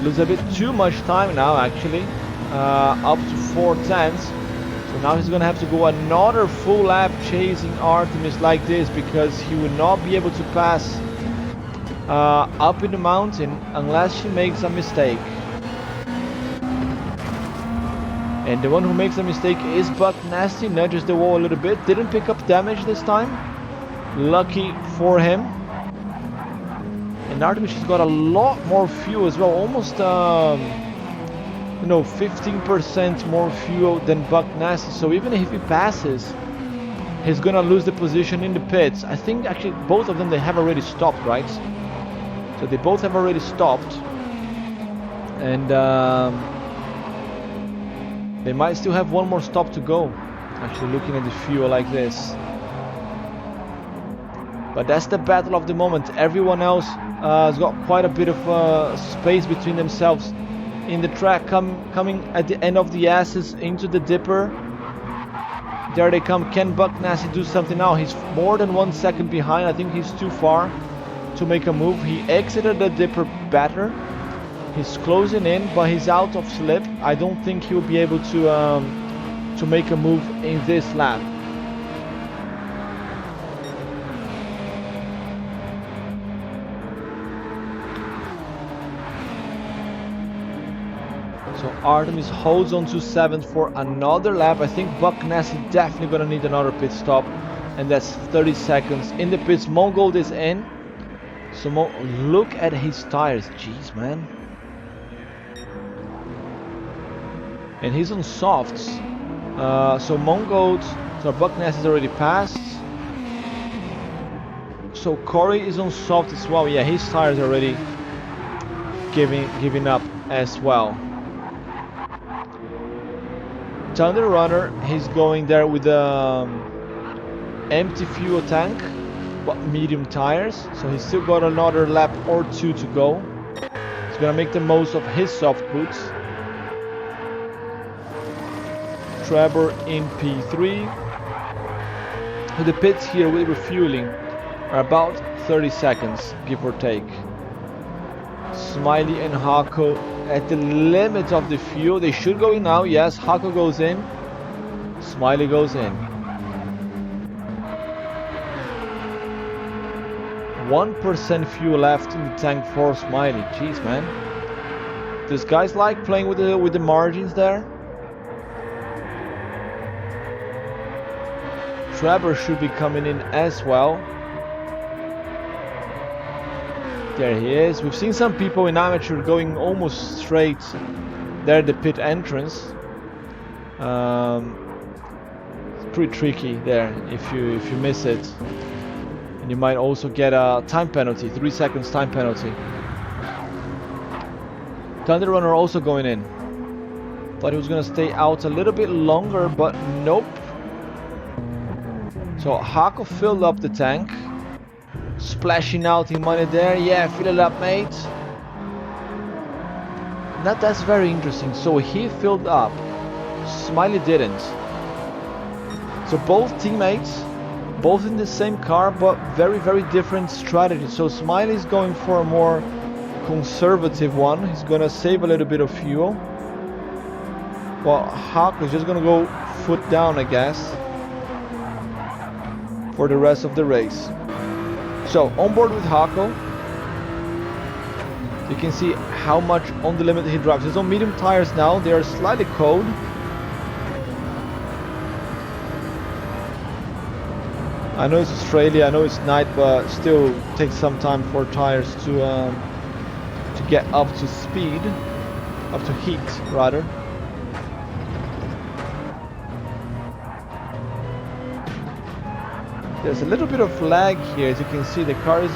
Lose a bit too much time now actually. Up to 4/10. So now he's gonna have to go another full lap chasing Artemis like this, because he will not be able to pass up in the mountain unless she makes a mistake. And the one who makes a mistake is Buck Nasty. Nudges the wall a little bit. Didn't pick up damage this time. Lucky for him. And Artemis has got a lot more fuel as well. Almost 15% more fuel than Buck Nasty. So even if he passes, he's gonna lose the position in the pits. I think actually both of them, they have already stopped, right? So they both have already stopped. And they might still have one more stop to go. Actually looking at the fuel like this. But that's the battle of the moment. Everyone else has got quite a bit of space between themselves in the track, coming at the end of the S's into the dipper. There they come. Can Buck Nasty do something now? He's more than 1 second behind. I think he's too far to make a move. He exited the dipper better. He's closing in, but he's out of slip. I don't think he will be able to make a move in this lap. So Artemis holds on to 7th for another lap. I think Buck Nasty definitely gonna need another pit stop, and that's 30 seconds in the pits. Mongold is in. So look at his tires. Jeez, man. And he's on softs. So Mongold, so Buck Nasty is already passed. So Corey is on soft as well. Yeah, his tires are already giving up as well. Thunder Runner, he's going there with empty fuel tank, but medium tires. So he's still got another lap or two to go. He's gonna make the most of his soft boots. Trevor in P3. The pits here with refueling are about 30 seconds, give or take. Smiley and Hako at the limit of the fuel. They should go in now. Yes, Hako goes in. Smiley goes in. 1% fuel left in the tank for Smiley. Jeez, man. These guys like playing with the margins there. Trevor should be coming in as well. There he is. We've seen some people in amateur going almost straight there at the pit entrance. It's pretty tricky there if you miss it. And you might also get a time penalty, 3 seconds time penalty. Thunder Runner also going in. Thought he was gonna stay out a little bit longer, but nope. So Hako filled up the tank. Splashing out in money there. Yeah, fill it up, mate. That's very interesting. So he filled up. Smiley didn't. So both teammates, both in the same car, but very, very different strategies. So Smiley's going for a more conservative one. He's gonna save a little bit of fuel. Well, Hawk is just gonna go foot down, I guess, for the rest of the race. So on board with Hako, you can see how much on the limit he drives. He's on medium tires now. They are slightly cold. I know it's Australia, I know it's night, but still takes some time for tires to get up to speed, up to heat rather. There's a little bit of lag here, as you can see. The car is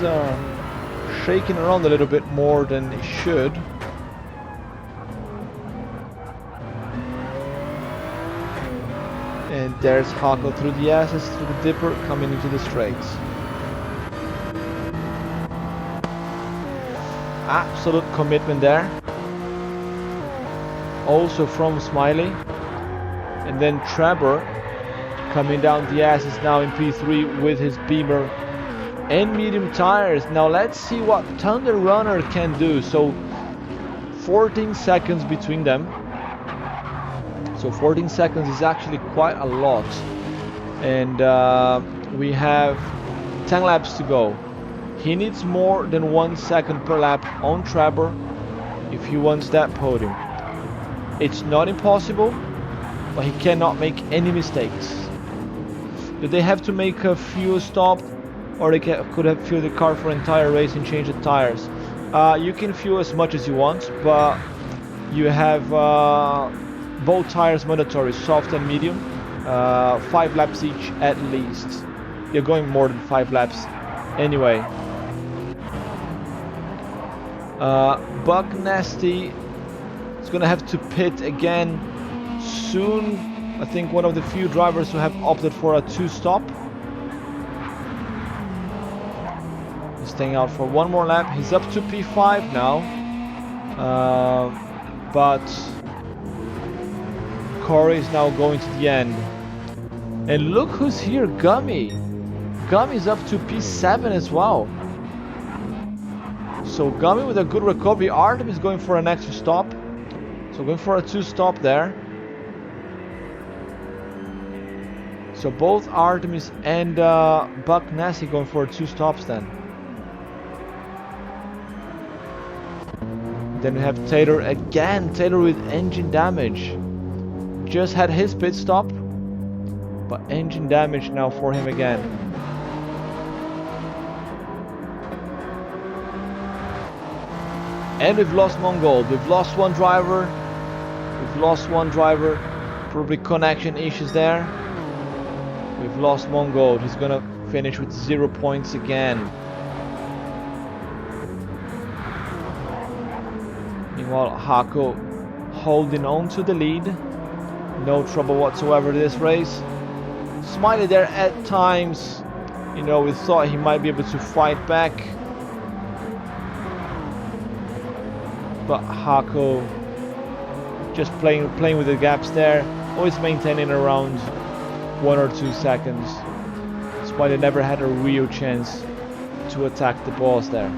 shaking around a little bit more than it should. And there's Hako through the S's, through the dipper, coming into the straights. Absolute commitment there. Also from Smiley. And then Trevor coming down the S's now in P3 with his Beamer and medium tires. Now let's see what Thunder Runner can do. So 14 seconds between them. So 14 seconds is actually quite a lot. And we have 10 laps to go. He needs more than 1 second per lap on Trevor if he wants that podium. It's not impossible, but he cannot make any mistakes. Do they have to make a fuel stop, or they could have fueled the car for entire race and change the tires? You can fuel as much as you want, but you have both tires mandatory, soft and medium, 5 laps each at least. You're going more than 5 laps anyway. Buck Nasty is gonna have to pit again soon. I think one of the few drivers who have opted for a 2-stop. He's staying out for one more lap. He's up to P5 now, but Corey is now going to the end. And look who's here, Gummy. Gummy's up to P7 as well. So Gummy with a good recovery. Artem is going for an extra stop. So going for a 2-stop there. So both Artemis and Buck Nasty going for 2 stops then. Then we have Taylor again. Taylor with engine damage. Just had his pit stop, but engine damage now for him again. And we've lost Mongol. We've lost one driver. Probably connection issues there. We've lost Mongol. He's gonna finish with 0 points again. Meanwhile, Hako holding on to the lead. No trouble whatsoever this race. Smiley there at times. You know, we thought he might be able to fight back. But Hako just playing with the gaps there. Always maintaining around 1 or 2 seconds. Smiley never had a real chance to attack the boss there.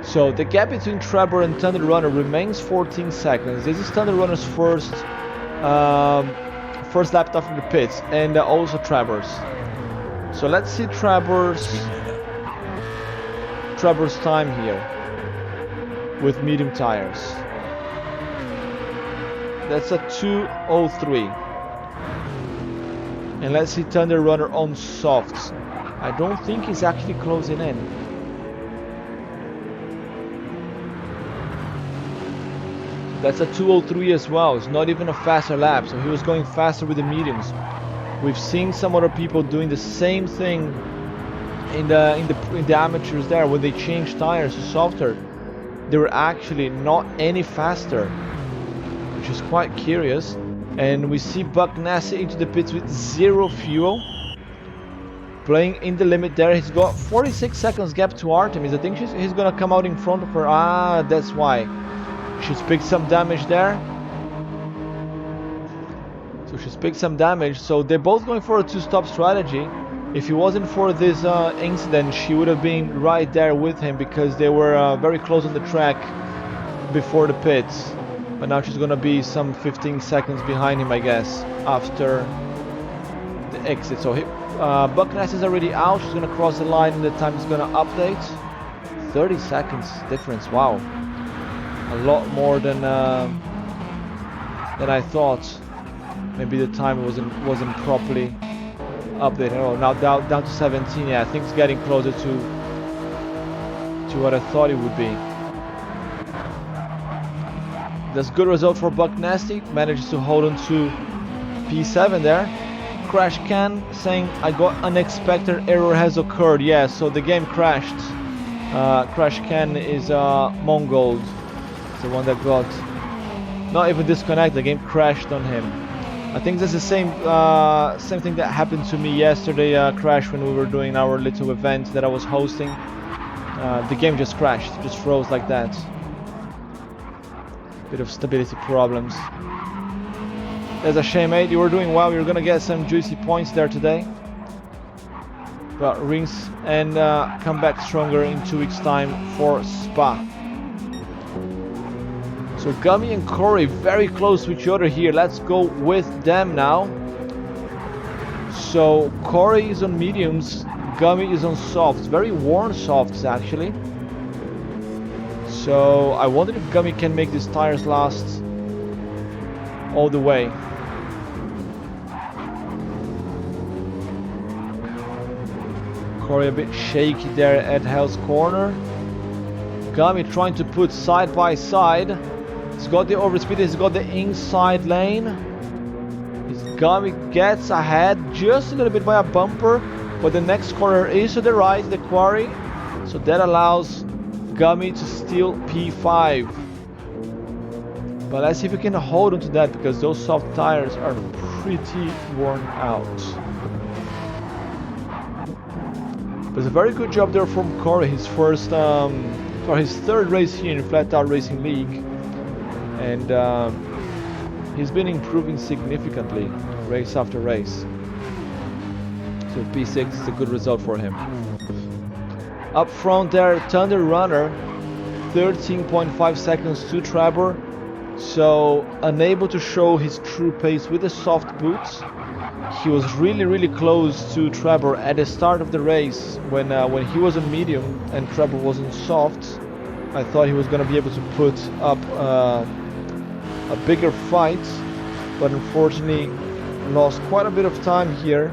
So the gap between Trevor and Thunder Runner remains 14 seconds. This is Thunder Runner's first lap after the pits, and also Trevor's. So let's see Trevor's time here with medium tires. That's a 2:03. And let's see Thunder Runner on softs. I don't think he's actually closing in. That's a 2:03 as well. It's not even a faster lap, so he was going faster with the mediums. We've seen some other people doing the same thing in the amateurs there. When they changed tires to softer, they were actually not any faster, which is quite curious. And we see Buck Nasty into the pits with 0 fuel, playing in the limit there. He's got 46 seconds gap to Artemis. I think he's gonna come out in front of her. Ah, that's why. She's picked some damage there. So she's picked some damage. So they're both going for a 2-stop strategy. If it wasn't for this incident, she would have been right there with him, because they were very close on the track before the pits. But now she's gonna be some 15 seconds behind him, I guess, after the exit. So Buck Nasty is already out. She's gonna cross the line, and the time is gonna update. 30 seconds difference. Wow, a lot more than I thought. Maybe the time wasn't properly updated. Oh, now down to 17. Yeah, I think it's getting closer to what I thought it would be. That's a good result for Buck Nasty. Manages to hold on to P7 there. Crash Can saying, I got unexpected error has occurred. Yeah, so the game crashed. Crash Can is Mongold. It's the one that got not even disconnected. The game crashed on him. I think that's the same thing that happened to me yesterday, Crash, when we were doing our little event that I was hosting. The game just crashed, just froze like that. Bit of stability problems. That's a shame, mate. You were doing well. You're gonna get some juicy points there today. But rinse and come back stronger in 2 weeks' time for Spa. So Gummy and Corey very close to each other here. Let's go with them now. So Corey is on mediums, Gummy is on softs. Very worn softs, actually. So I wonder if Gummy can make these tires last all the way. Corey a bit shaky there at Hell's Corner. Gummy trying to put side by side. He's got the overspeed, he's got the inside lane. Gummy gets ahead just a little bit by a bumper, but the next corner is to the right, the quarry. So that allows Gummy to steal P5. But let's see if we can hold on to that, because those soft tires are pretty worn out. But it's a very good job there from Corey. His first, or his third race here in Flatout Racing League. And he's been improving significantly race after race. So P6 is a good result for him. Up front there, Thunder Runner, 13.5 seconds to Trevor. So unable to show his true pace with the soft boots. He was really close to Trevor at the start of the race when he was on medium and Trevor was on soft. I thought he was going to be able to put up a bigger fight, but unfortunately lost quite a bit of time here.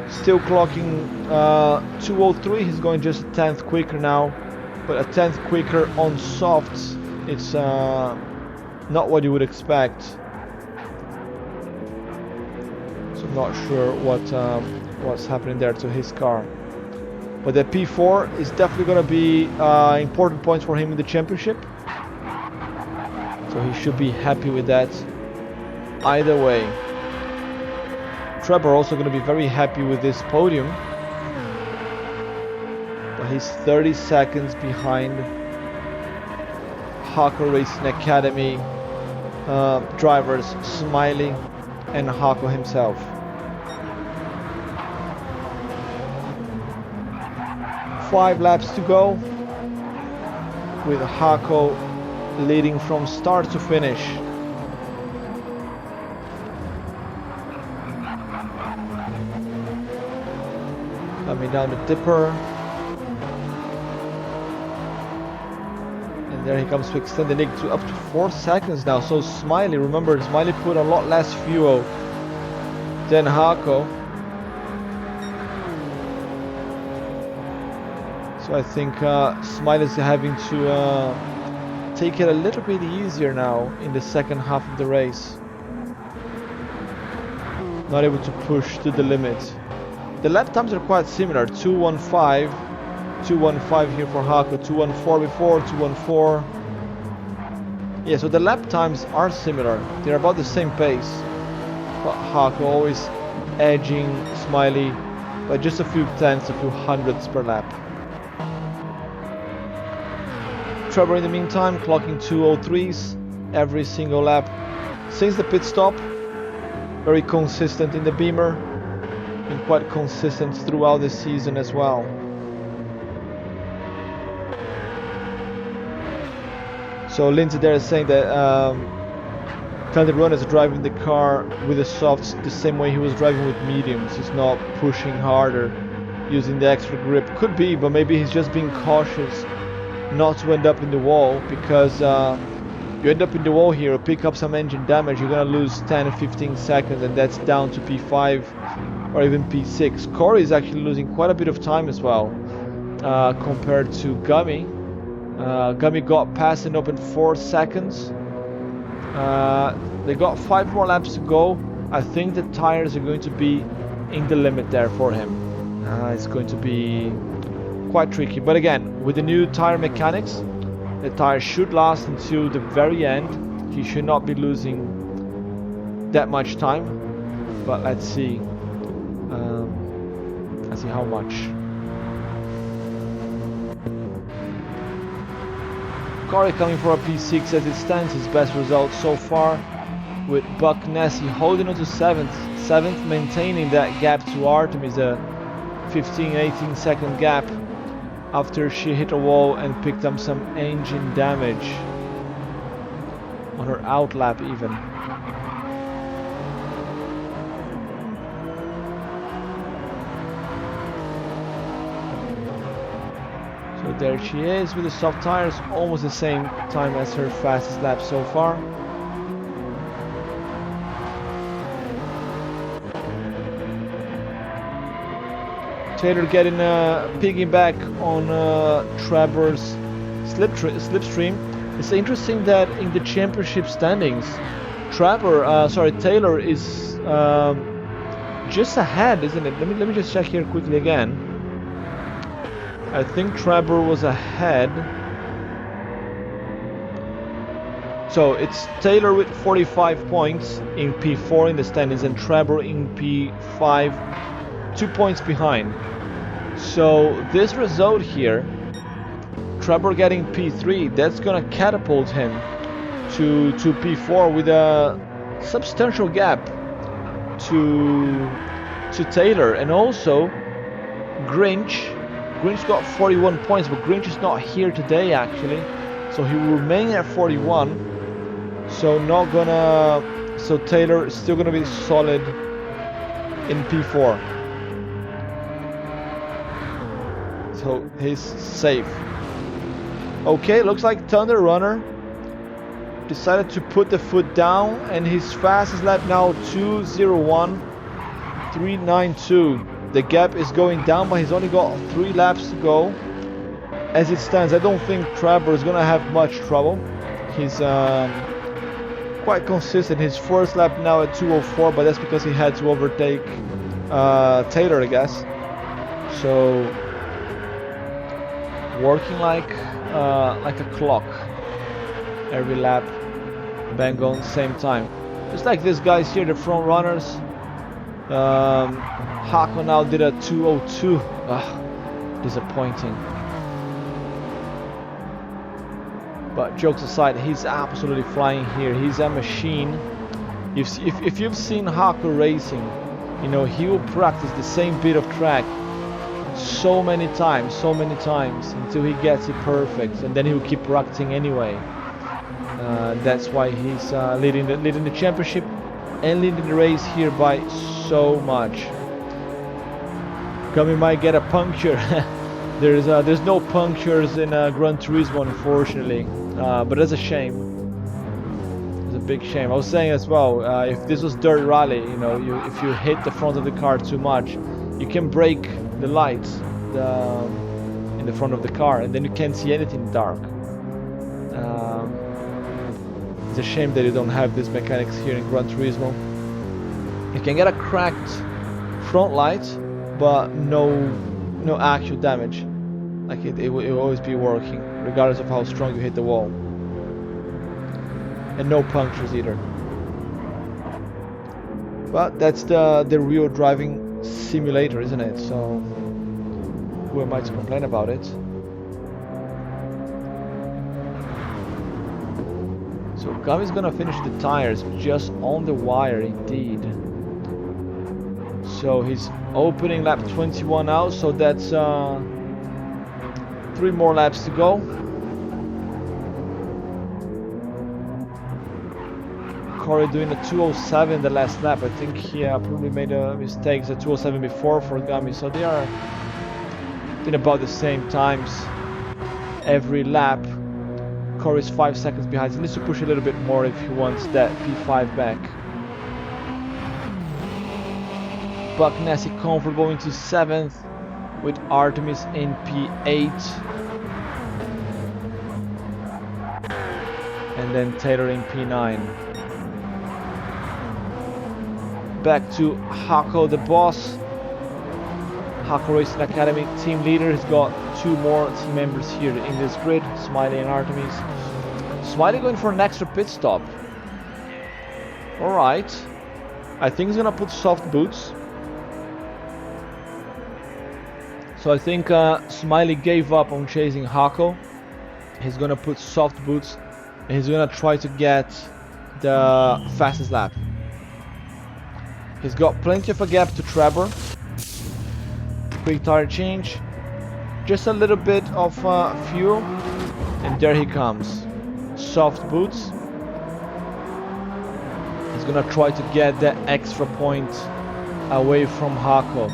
Still clocking 2:03. He's going just a tenth quicker now, but a tenth quicker on softs, it's not what you would expect. So I'm not sure what's happening there to his car. But the P4 is definitely going to be important points for him in the championship. So he should be happy with that either way. Trevor also going to be very happy with this podium. But he's 30 seconds behind Hako Racing Academy drivers Smiley and Hako himself. Five laps to go, with Hako leading from start to finish. Coming down the dipper. And there he comes to extend the lead to up to 4 seconds now. So Smiley, remember, Smiley put a lot less fuel than Hako. So I think Smiley's having to take it a little bit easier now in the second half of the race. not able to push to the limit. The lap times are quite similar, 2:15, 2:15 here for Hako, 2:14 before, 2:14. Yeah, so the lap times are similar, they're about the same pace, but Hako always edging Smiley by just a few tenths, a few hundredths per lap. Trevor in the meantime clocking 2:03s every single lap since the pit stop. Very consistent in the Beamer, and quite consistent throughout the season as well. So Lindsay there is saying that Talented Runner is driving the car with the softs the same way he was driving with mediums. He's not pushing harder, using the extra grip. Could be, but maybe he's just being cautious not to end up in the wall, because you end up in the wall here, pick up some engine damage, you're gonna lose 10-15 seconds, and that's down to P5 or even P6. Corey is actually losing quite a bit of time as well, compared to Gummy. Gummy got past in open 4 seconds. They got 5 more laps to go. I think the tires are going to be in the limit there for him. It's going to be quite tricky, but again, with the new tire mechanics, the tires should last until the very end. He should not be losing that much time, but let's see. Let's see how much. Corey coming for a P6 as it stands, his best result so far, with Buck Nessie holding on to 7th, maintaining that gap to Artemis, a 15-18 second gap after she hit a wall and picked up some engine damage on her outlap even. So there she is with the soft tires, almost the same time as her fastest lap so far. Taylor getting a piggyback on Trevor's slipstream. It's interesting that in the championship standings, Taylor is just ahead, isn't it? Let me just check here quickly again. I think Trevor was ahead. So it's Taylor with 45 points in P4 in the standings, and Trevor in P5, 2 points behind. So this result here, Trevor getting P3, that's gonna catapult him to P4 with a substantial gap to Taylor. And also Grinch got 41 points, but Grinch is not here today actually, so he will remain at 41. So Taylor is still gonna be solid in P4. So he's safe. Okay, looks like Thunder Runner decided to put the foot down, and his fastest lap now 2:01.392. The gap is going down, but he's only got 3 laps to go. As it stands, I don't think Trevor is gonna have much trouble. He's quite consistent. His first lap now at 2:04, but that's because he had to overtake Taylor, I guess. So working like a clock, every lap, bang on same time. Just like these guys here, the front runners. Hako now did a 2:02. Disappointing. But jokes aside, he's absolutely flying here. He's a machine. If you've seen Hako racing, you know he will practice the same bit of track so many times until he gets it perfect, and then he'll keep practicing anyway. That's why he's leading the championship and leading the race here by so much. Gummy might get a puncture. There's no punctures in Gran Turismo, unfortunately, but that's a shame. It's a big shame. I was saying as well, if this was dirt rally, you know, if you hit the front of the car too much, you can break the lights in the front of the car, and then you can't see anything dark. It's a shame that you don't have these mechanics here in Gran Turismo. You can get a cracked front light, but no actual damage. Like it will always be working, regardless of how strong you hit the wall. And no punctures either. But that's the real driving simulator, isn't it? So who am I to complain about it? So Gami's gonna finish the tires just on the wire indeed. So he's opening lap 21 now, so that's 3 more laps to go. Corey doing a 207 the last lap. I think he probably made a mistake. A 207 before for Gami, so they are in about the same times every lap. Corey's 5 seconds behind. He needs to push a little bit more if he wants that P5 back. Buck Nasty comfortable into 7th with Artemis in P8. And then Taylor in P9. Back to Hako the boss. Hako Racing Academy team leader. He's got 2 more team members here in this grid, Smiley and Artemis. Smiley going for an extra pit stop. Alright. I think he's gonna put soft boots. So I think Smiley gave up on chasing Hako. He's gonna put soft boots and he's gonna try to get the fastest lap. He's got plenty of a gap to Trevor. Quick tire change. Just a little bit of fuel. And there he comes. Soft boots. He's gonna try to get that extra point away from Hako.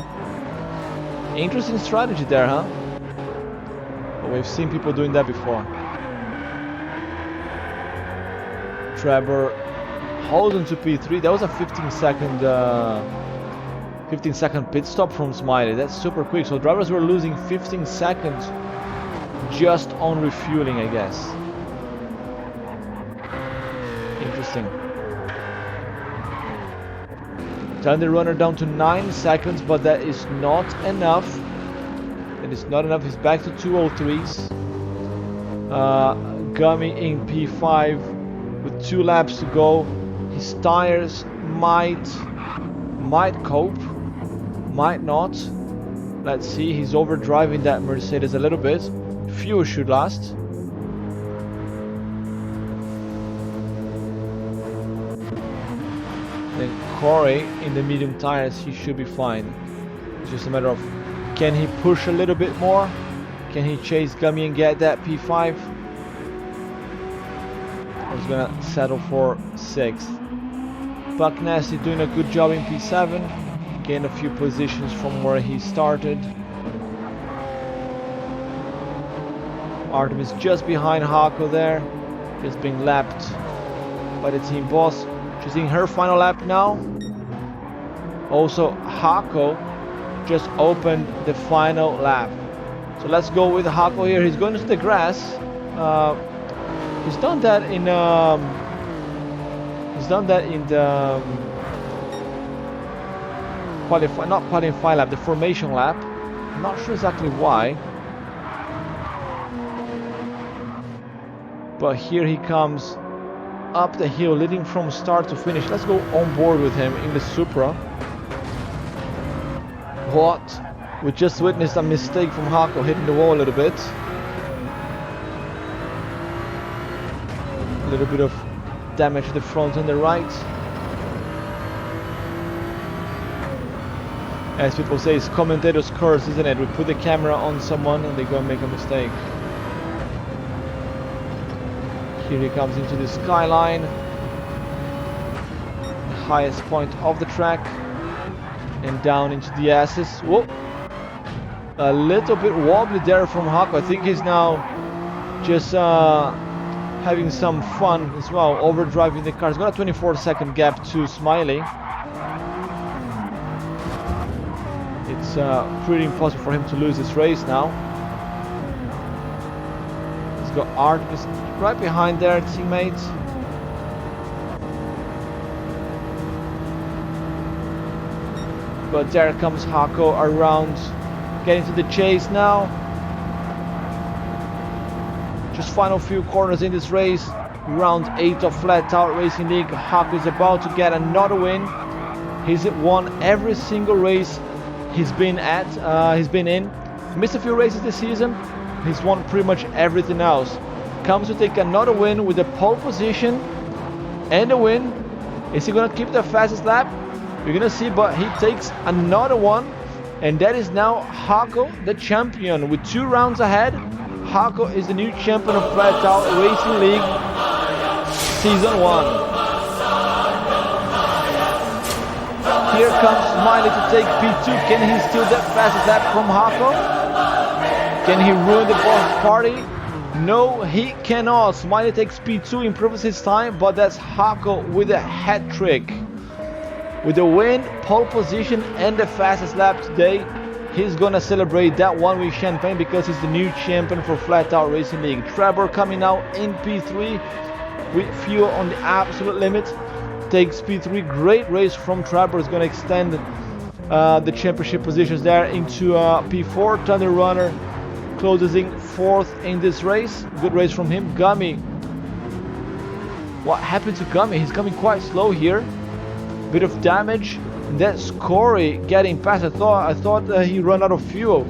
Interesting strategy there, huh? But we've seen people doing that before. Trevor holds on to P3. That was a 15 second pit stop from Smiley. That's super quick. So drivers were losing 15 seconds just on refueling, I guess. Interesting. Turn the runner down to 9 seconds, but that is not enough. That is not enough. He's back to 203s. Gummy in P5 with 2 laps to go. His tires might cope, might not. Let's see. He's overdriving that Mercedes a little bit. Fuel should last. Then Corey in the medium tires, he should be fine. It's just a matter of, can he push a little bit more? Can he chase Gummy and get that P5? He's gonna settle for 6th. Buck Nasty doing a good job in P7. Gained a few positions from where he started. Artemis just behind Hako there. Just being lapped by the team boss. She's in her final lap now. Also, Hako just opened the final lap. So let's go with Hako here. He's going into the grass. He's done that in the not qualifying lap, the formation lap. I'm not sure exactly why. But here he comes up the hill, leading from start to finish. Let's go on board with him in the Supra. What? We just witnessed a mistake from Hako, hitting the wall a little bit. A little bit of damage to the front and the right. As people say, it's commentator's curse, isn't it? We put the camera on someone and they go and make a mistake. Here he comes into the skyline, the highest point of the track, and down into the S's. Whoa! A little bit wobbly there from Hako. I think he's now just having some fun as well, overdriving the car. He's got a 24-second gap to Smiley. It's pretty impossible for him to lose this race now. He's got Artemis right behind their teammates. But there comes Hako around, getting to the chase now. Just final few corners in this race. Round 8 of Flatout Racing League. Hako is about to get another win. He's won every single race he's been in. Missed a few races this season. He's won pretty much everything else. Comes to take another win with the pole position and a win. Is he gonna keep the fastest lap? You're gonna see, but he takes another one, and that is now Hako, the champion, with 2 rounds ahead. Hako is the new champion of Flatout Racing League Season 1. Here comes Smiley to take P2. Can he steal that fastest lap from Hako? Can he ruin the boss party? No, he cannot. Smiley takes P2, improves his time, but that's Hako with a hat trick. With the win, pole position, and the fastest lap today, he's gonna celebrate that one with champagne because he's the new champion for Flatout Racing League. Trevor coming out in P3 with fuel on the absolute limit. Takes P3. Great race from Trevor. Is gonna extend the championship positions there into P4. Thunder Runner closes in 4th in this race. Good race from him. Gummy. What happened to Gummy? He's coming quite slow here. Bit of damage. And that's Corey getting past. I thought he ran out of fuel.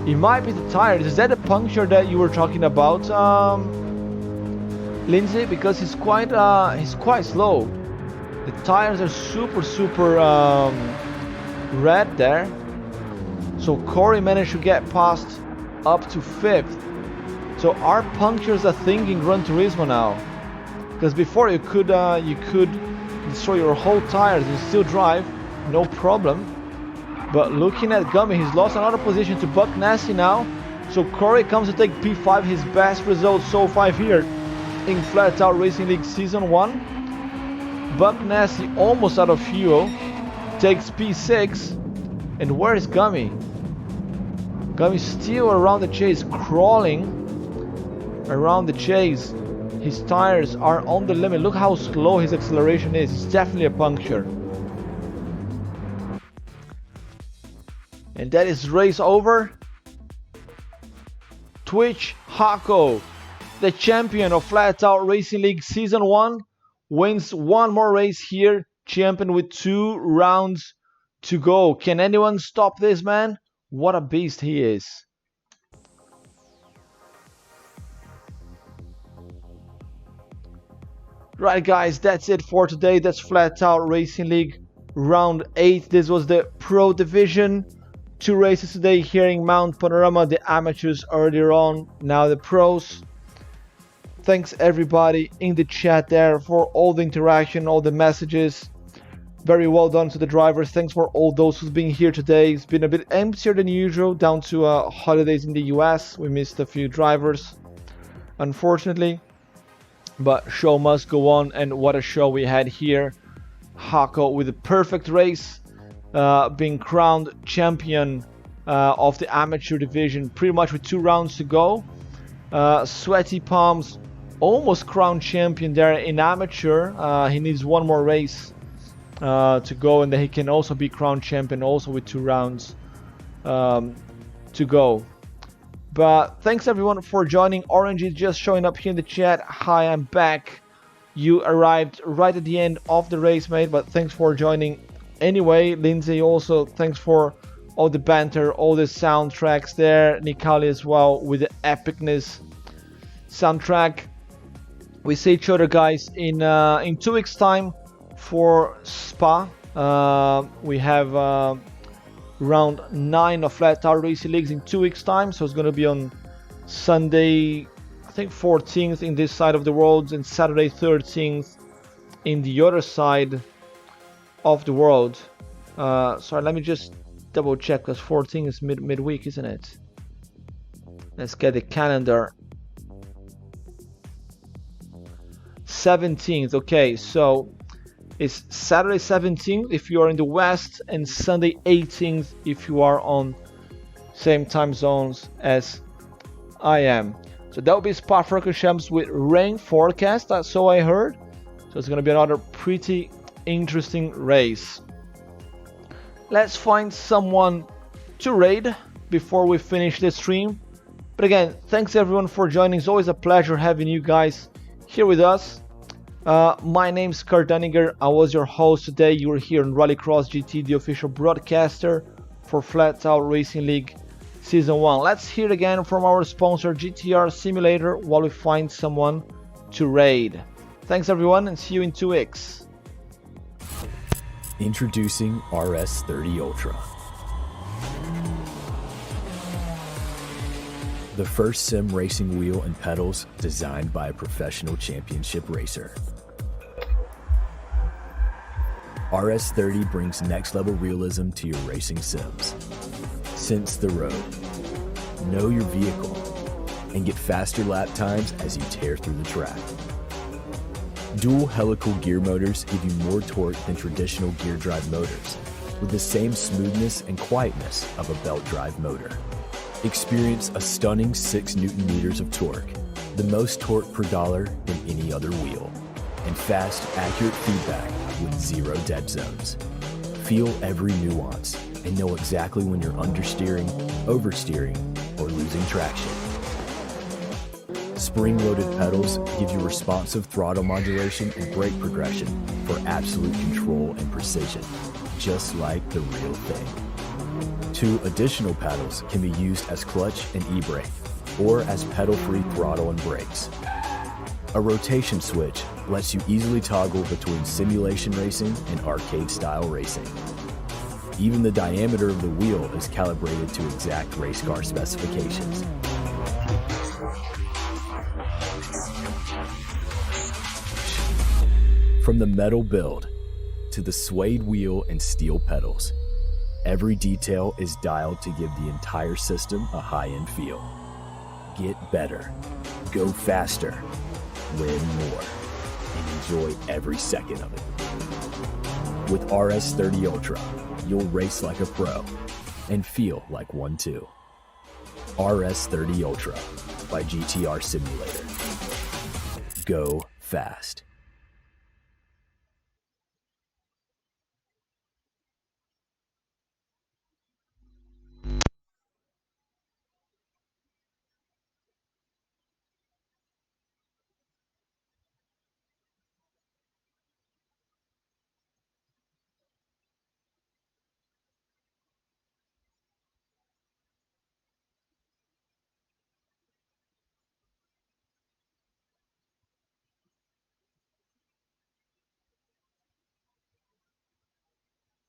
He might be the tires. Is that the puncture that you were talking about, Lindsay? Because he's quite slow. The tires are super red there. So Corey managed to get past up to 5th. So are punctures a thing in Gran Turismo now? Because before you could destroy your whole tires and still drive, no problem. But looking at Gummy, he's lost another position to Buck Nasty now. So Corey comes to take P5, his best result so far here in Flatout Racing League Season 1. Buck Nasty almost out of fuel, takes P6. And where is Gummy? Gummy's still around the chase, crawling around the chase. His tires are on the limit. Look how slow his acceleration is. It's definitely a puncture. And that is race over. Twitch Hako, the champion of Flatout Racing League Season 1, wins one more race here, champion with 2 rounds to go. Can anyone stop this man? What a beast he is. Right guys, that's it for today. That's Flatout Racing League Round 8. This was the Pro Division. 2 races today here in Mount Panorama. The amateurs earlier on, now the pros. Thanks everybody in the chat there for all the interaction, all the messages. Very well done to the drivers. Thanks for all those who's been here today. It's been a bit emptier than usual, down to holidays in the US. We missed a few drivers, unfortunately. But show must go on, and what a show we had here. Hako with a perfect race, being crowned champion of the amateur division, pretty much with 2 rounds to go. Sweaty Palms almost crowned champion there in amateur. He needs one more race to go, and then he can also be crowned champion also with 2 rounds to go. But thanks everyone for joining. Orange is just showing up here in the chat. Hi, I'm back. You arrived right at the end of the race, mate, but thanks for joining anyway. Lindsay also, thanks for all the banter, all the soundtracks there. Nikali as well with the epicness soundtrack. We see each other, guys, in 2 weeks time for Spa. We have round 9 of Flatout Racing Leagues in 2 weeks time, so it's going to be on Sunday, I think 14th in this side of the world, and Saturday 13th in the other side of the world. Sorry, let me just double check, because 14th is midweek, isn't it? Let's get the calendar. 17th, okay, so it's Saturday 17th if you are in the west, and Sunday 18th if you are on same time zones as I am. So that will be Spa-Francorchamps with rain forecast, that's so I heard. So it's going to be another pretty interesting race. Let's find someone to raid before we finish the stream. But again, thanks everyone for joining. It's always a pleasure having you guys here with us. My name's Kurt Dunninger. I was your host today. You were here on Rallycross GT, the official broadcaster for Flatout Racing League Season 1. Let's hear again from our sponsor GTR Simulator while we find someone to raid. Thanks everyone and see you in 2 weeks. Introducing RS30 Ultra. The first sim racing wheel and pedals designed by a professional championship racer. RS30 brings next level realism to your racing sims. Sense the road, know your vehicle, and get faster lap times as you tear through the track. Dual helical gear motors give you more torque than traditional gear drive motors, with the same smoothness and quietness of a belt drive motor. Experience a stunning 6 Nm of torque, the most torque per dollar than any other wheel, and fast, accurate feedback with 0 dead zones. Feel every nuance and know exactly when you're understeering, oversteering, or losing traction. Spring-loaded pedals give you responsive throttle modulation and brake progression for absolute control and precision, just like the real thing. 2 additional paddles can be used as clutch and e-brake, or as pedal-free throttle and brakes. A rotation switch lets you easily toggle between simulation racing and arcade-style racing. Even the diameter of the wheel is calibrated to exact race car specifications. From the metal build to the suede wheel and steel pedals, every detail is dialed to give the entire system a high-end feel. Get better, go faster, win more, and enjoy every second of it. With RS30 Ultra, you'll race like a pro and feel like one too. RS30 Ultra by GTR Simulator. Go fast.